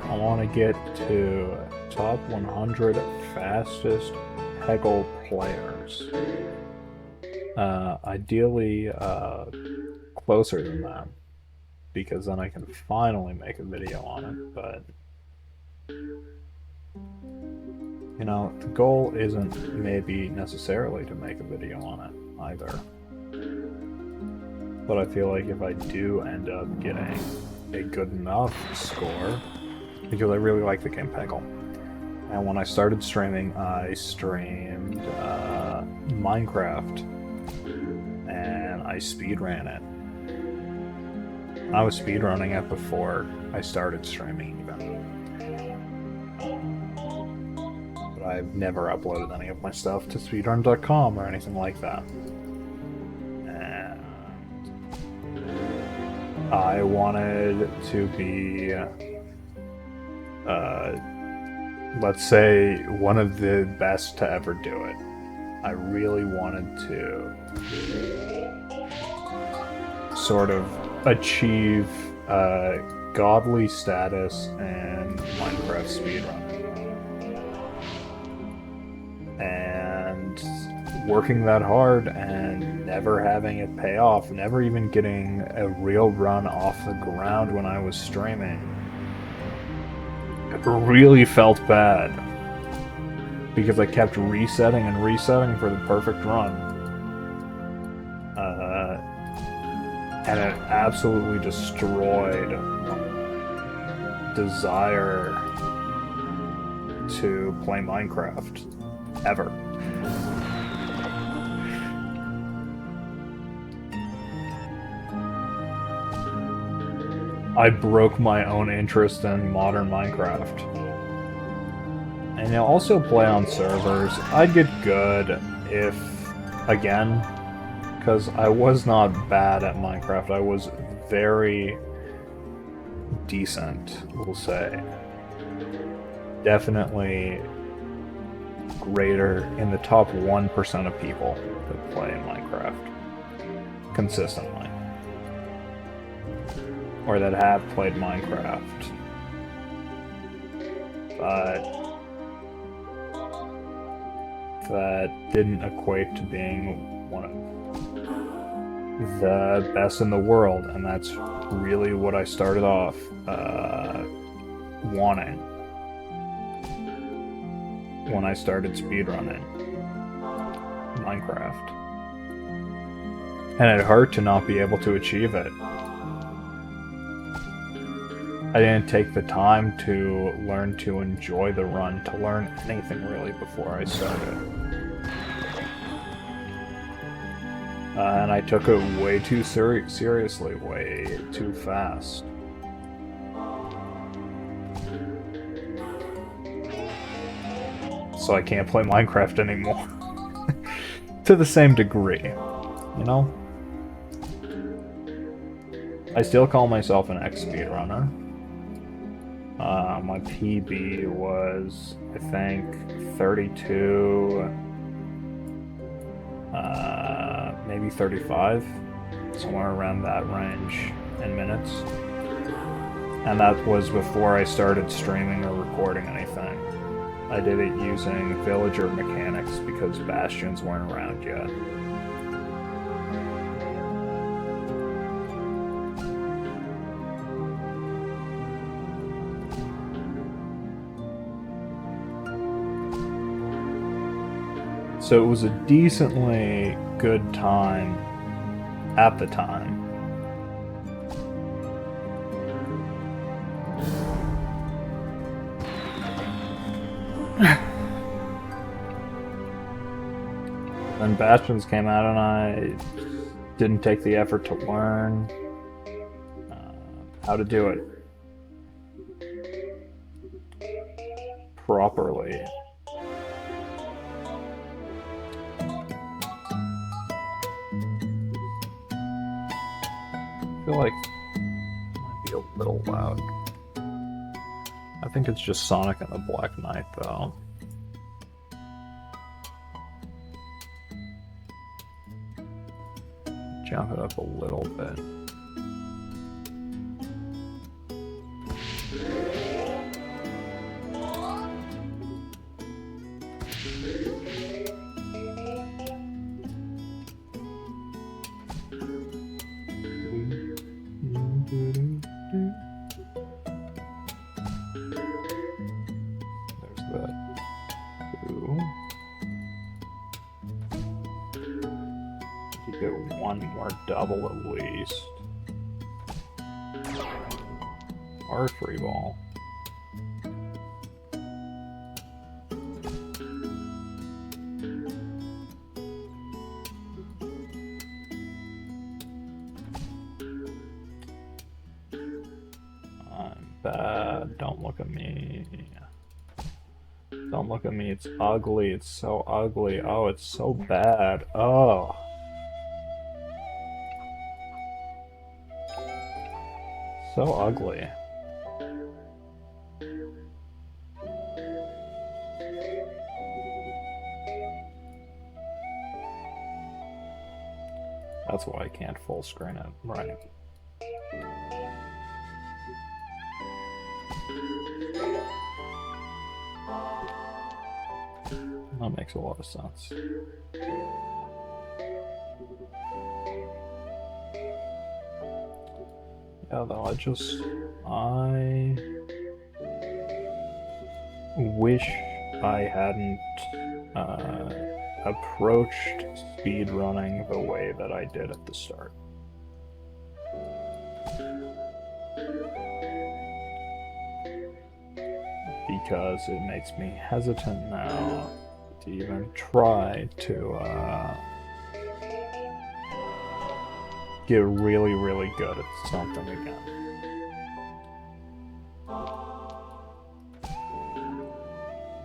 I want to get to top 100 fastest Peggle players. Ideally, closer than that, because then I can finally make a video on it, but you know, the goal isn't maybe necessarily to make a video on it either. But I feel like if I do end up getting a good enough score, because I really like the game Peggle. And when I started streaming, I streamed Minecraft, and I speedran it. I was speedrunning it before I started streaming even. But I've never uploaded any of my stuff to speedrun.com or anything like that. And I wanted to be, let's say, one of the best to ever do it. I really wanted to sort of achieve godly status in Minecraft speedrunning. And working that hard and never having it pay off, never even getting a real run off the ground when I was streaming, it really felt bad. Because I kept resetting and resetting for the perfect run. And it absolutely destroyed desire to play Minecraft. Ever. I broke my own interest in modern Minecraft. And I'll also play on servers. I'd get good if, again, because I was not bad at Minecraft. I was very decent, we'll say. Definitely greater in the top 1% of people that play Minecraft consistently. Or that have played Minecraft. But that didn't equate to being one of the best in the world, and that's really what I started off wanting when I started speedrunning Minecraft. And it hurt to not be able to achieve it. I didn't take the time to learn to enjoy the run, to learn anything really before I started. And I took it way too seriously, way too fast. So I can't play Minecraft anymore. To the same degree, you know? I still call myself an ex-speedrunner. My PB was, I think, 32... maybe 35, somewhere around that range in minutes. And that was before I started streaming or recording anything. I did it using villager mechanics because bastions weren't around yet. So it was a decently good time at the time. Then Bastions came out and I didn't take the effort to learn how to do it properly. I feel like it might be a little loud. I think it's just Sonic and the Black Knight, though. Jump it up a little bit. There's that. Two. You get one more double at least. Or a free ball. I'm bad. Don't look at me. Don't look at me. It's ugly. It's so ugly. Oh, it's so bad. Oh. So ugly. That's why I can't full screen it. Right. That makes a lot of sense. Yeah, though, I wish I hadn't approached speedrunning the way that I did at the start. Because it makes me hesitant now to even try to get really, really good at something again.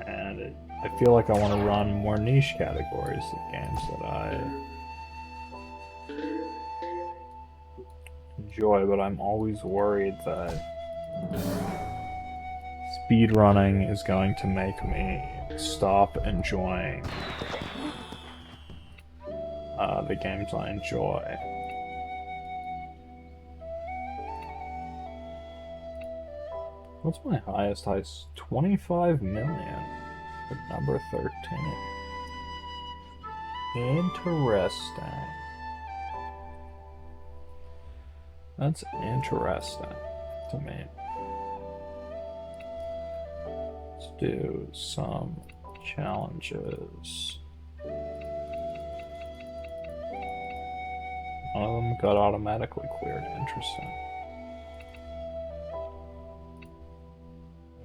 And I feel like I want to run more niche categories of games that I enjoy, but I'm always worried that speedrunning is going to make me stop enjoying the games I enjoy. What's my highest heist? 25 million for number 13. Interesting. That's interesting to me. Let's do some challenges. One of them got automatically cleared. Interesting.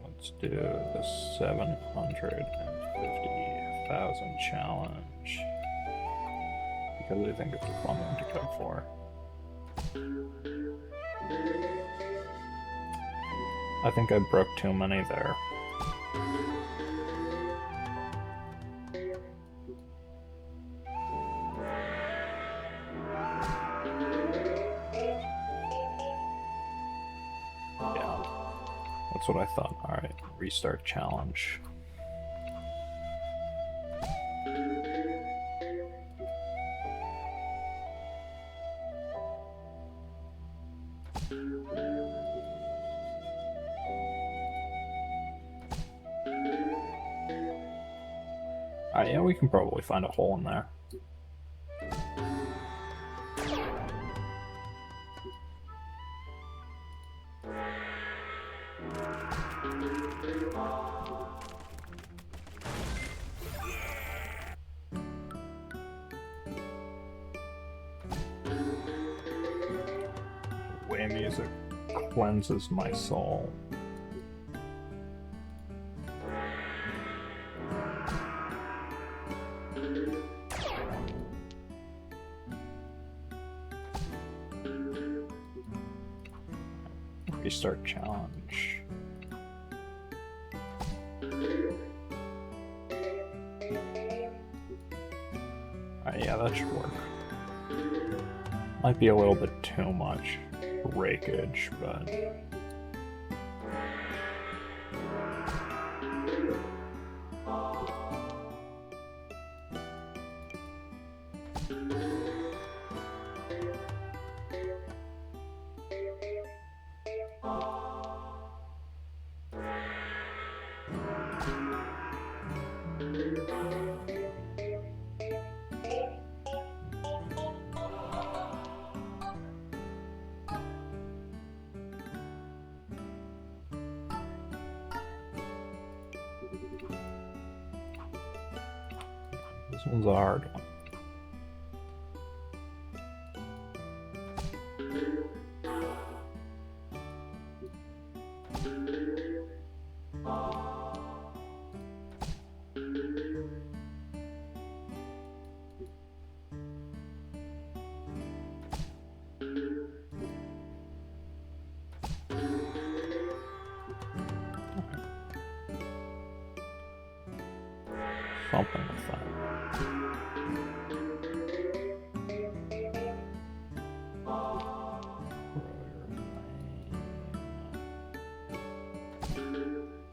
Let's do the 750,000 challenge because I think it's a fun one to go for. I think I broke too many there. That's what I thought. Alright, restart challenge. Alright, yeah, we can probably find a hole in there. Way music cleanses my soul. Restart challenge. Alright, yeah, that should work. Might be a little bit too much breakage, but... This one's a hard one. Something like that.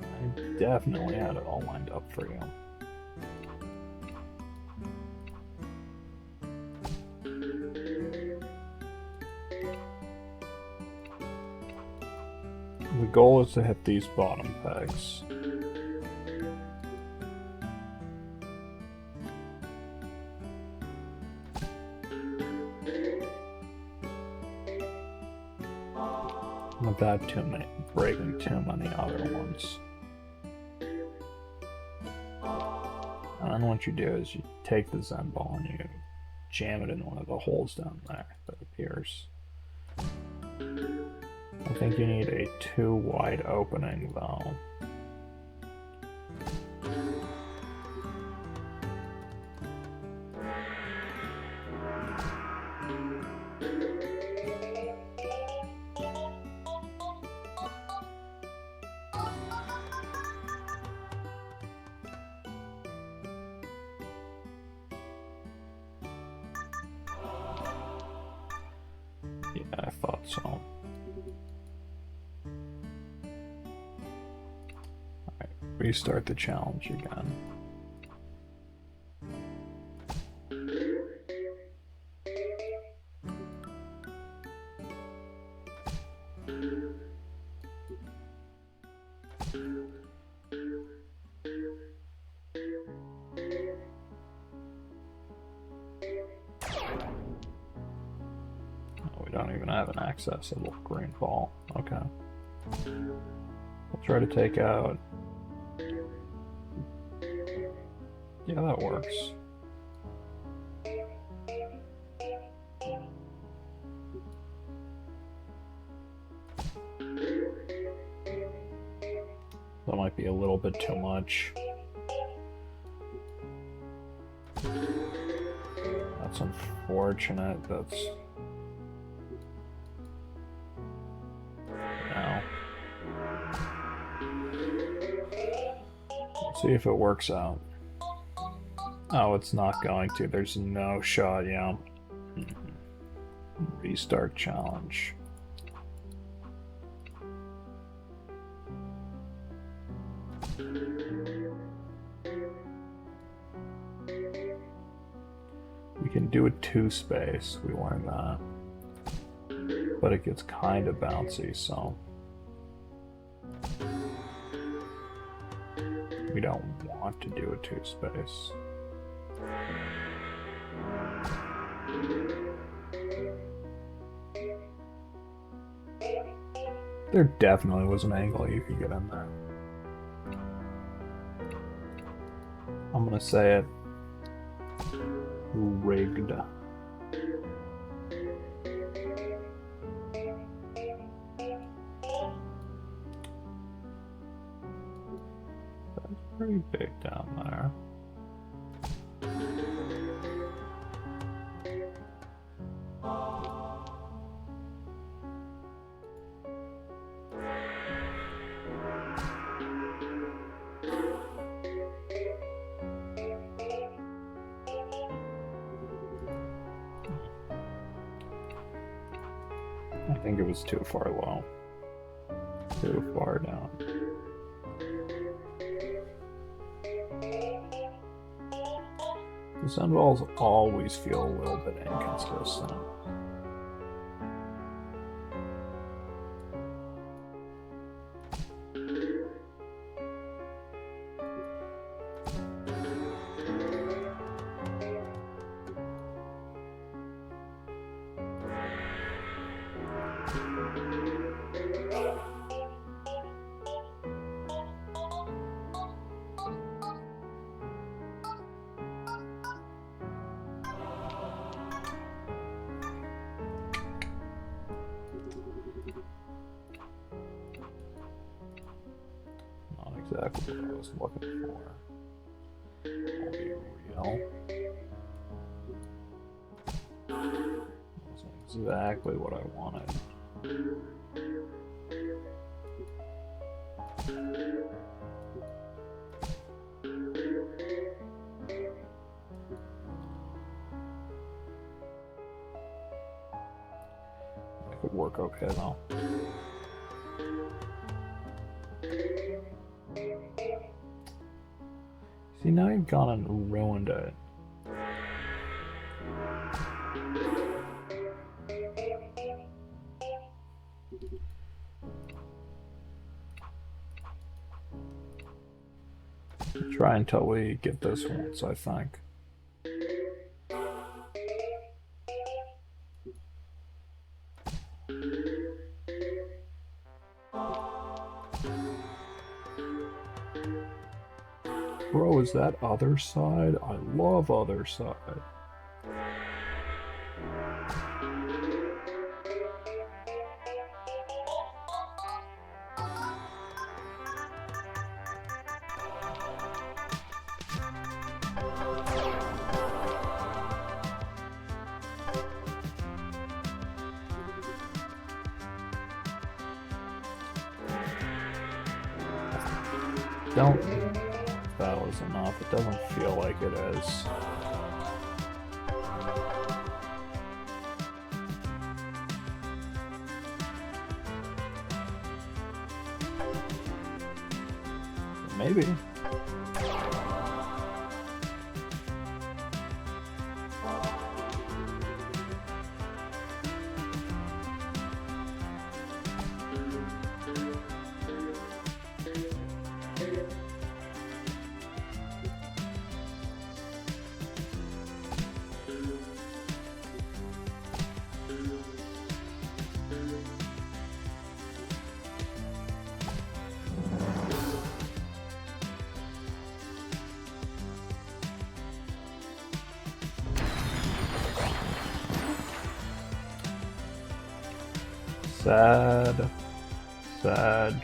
I definitely had it all lined up for you. The goal is to hit these bottom pegs. Without breaking too many other ones. And then what you do is you take the Zen ball and you jam it in one of the holes down there that appears. I think you need a too wide opening though. Yeah, I thought so. Alright, restart the challenge again. We don't even have an accessible green ball. Okay. We'll try to take out... Yeah, that works. That might be a little bit too much. That's unfortunate. That's... See if it works out. Oh, it's not going to. There's no shot, yeah. Restart challenge. We can do a 2-space. We learned that. But it gets kind of bouncy, so... We don't want to do a 2-space. There definitely was an angle you could get in there. I'm gonna say it. Rigged. Pretty big down there. I think it was too far low. Too far down. The sound walls always feel a little bit inconsistent. Not exactly what I was looking for. I'll be real. That's exactly what I wanted. That could work okay though. See, now you've gone and ruined it. Try until we get this once, I think. Bro, is that other side? I love other side. Don't think that was enough. It doesn't feel like it is. Maybe. Sad. Sag.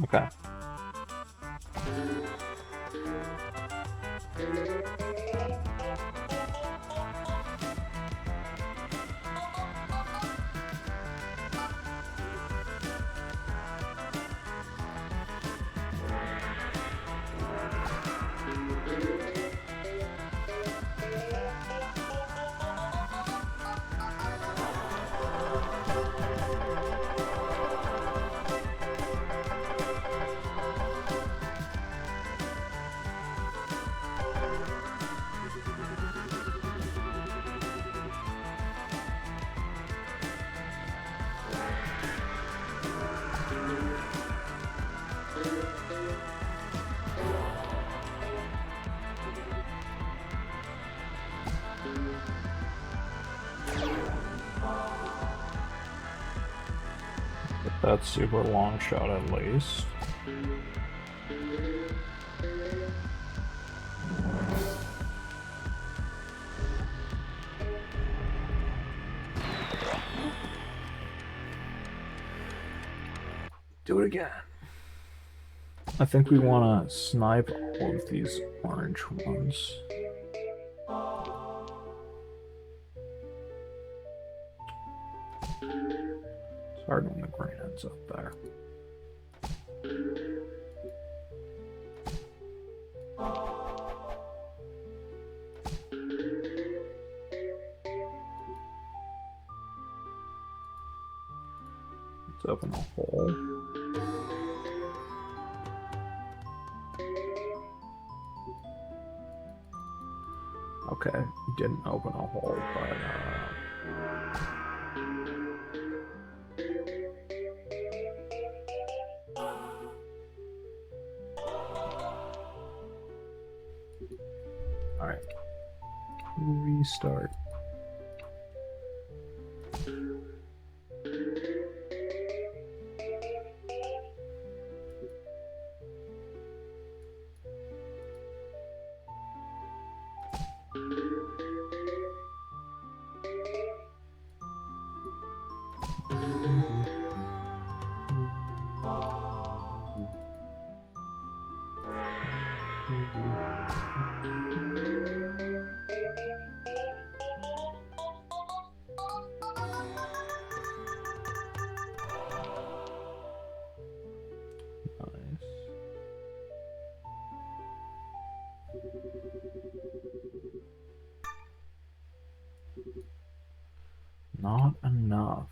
Okay. That's super long shot at least. Do it again. I think we want to snipe all of these orange ones. It's hard when the green ends up there. Let's open a hole. Okay, you didn't open a hole, but all right. Restart. Nice. Not enough.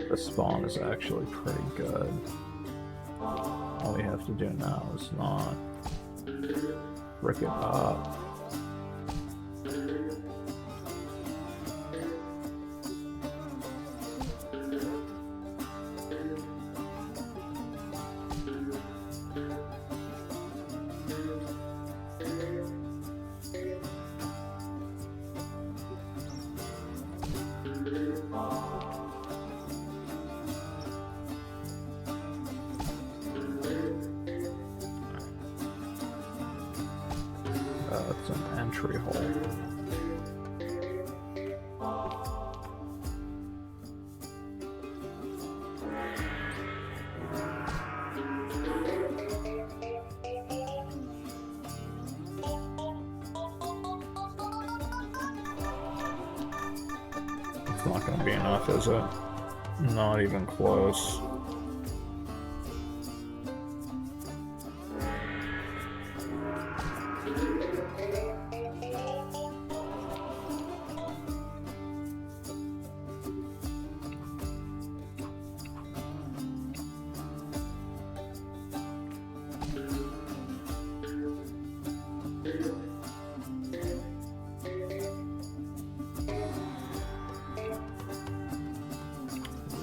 The spawn is actually pretty good. All we have to do now is not frick it up. It's an entry hole. It's not going to be enough, is it? Not even close.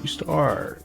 Restart.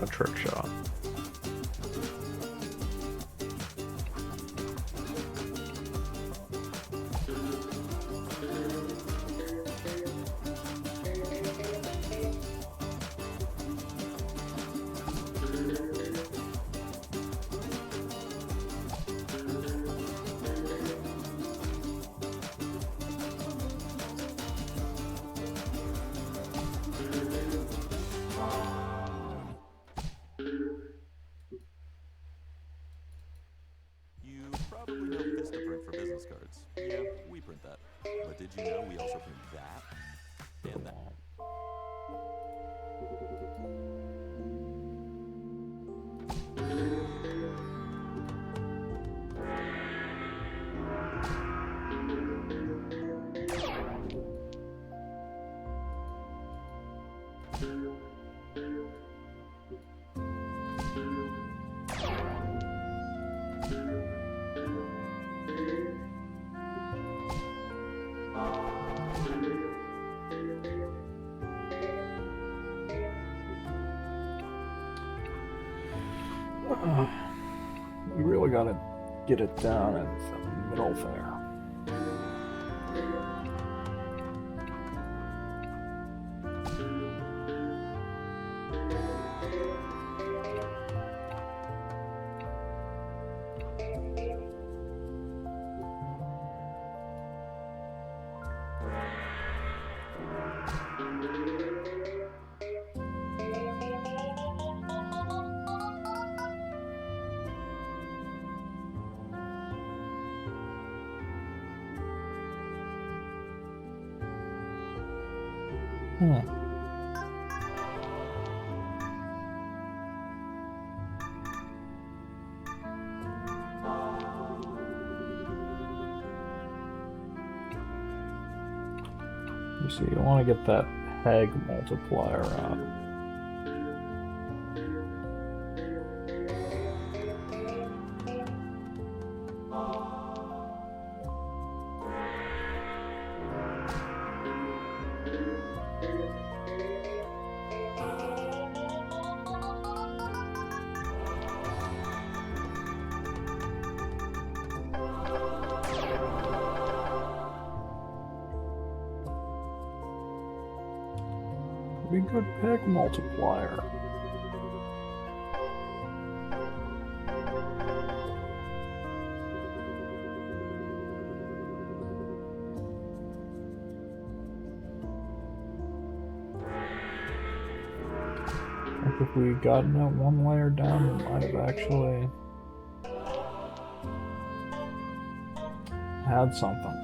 A trick shot. You probably know Vistaprint for business cards. Yeah, we print that. But did you know we also print that? And that. We really gotta get it down in the middle there. You see, you want to get that peg multiplier up. Pretty good peg multiplier. Like if we gotten that one layer down, we might have actually had something.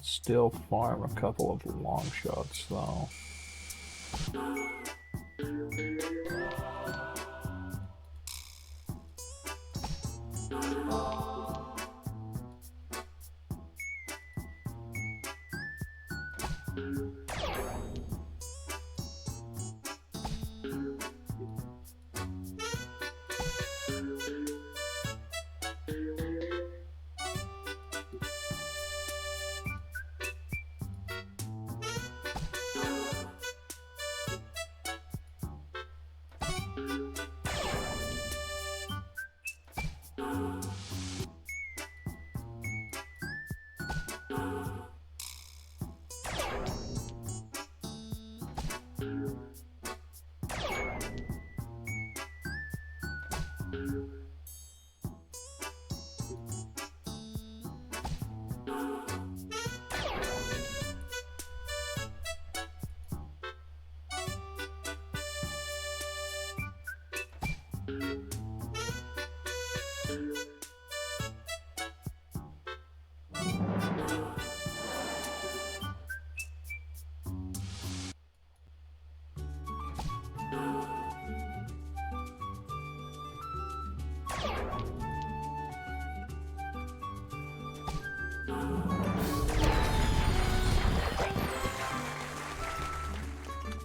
Still farm a couple of long shots though.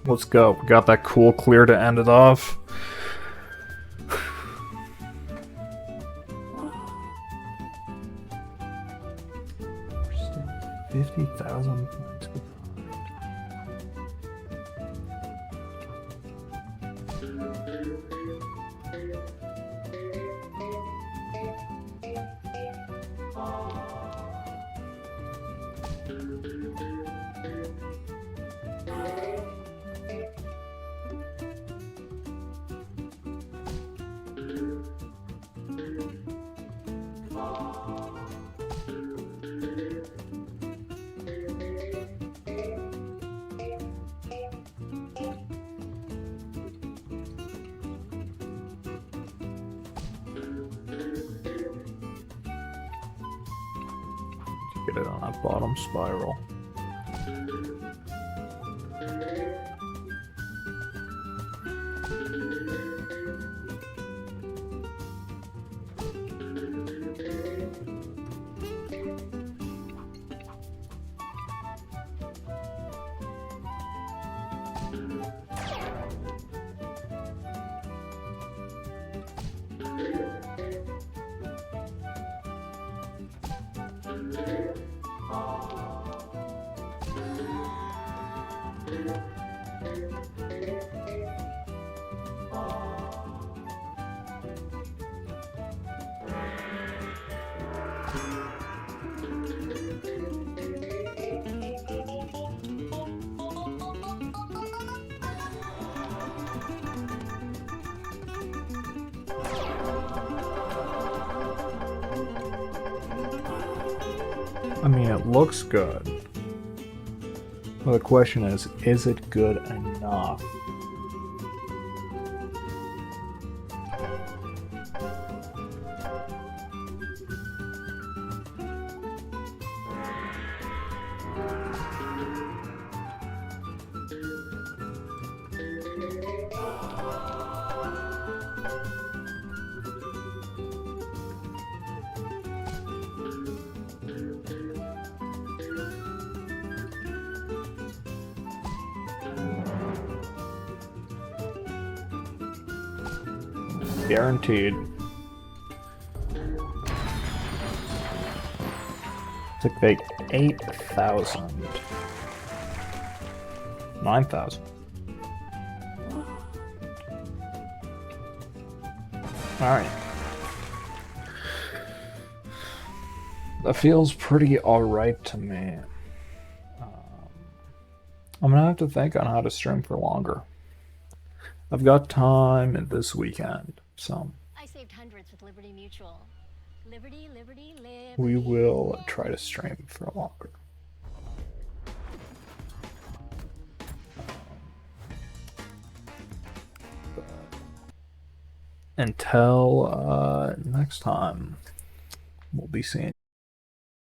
Let's go. We got that cool clear to end it off. 50,000 points. Get it on that bottom spiral. I mean, it looks good. Well, the question is it good enough? Guaranteed. It's like 8,000. 9,000. Alright. That feels pretty alright to me. I'm gonna have to think on how to stream for longer. I've got time this weekend, so I saved hundreds with Liberty Mutual. Liberty, liberty, liberty. we will try to stream for longer. Until next time, we'll be seeing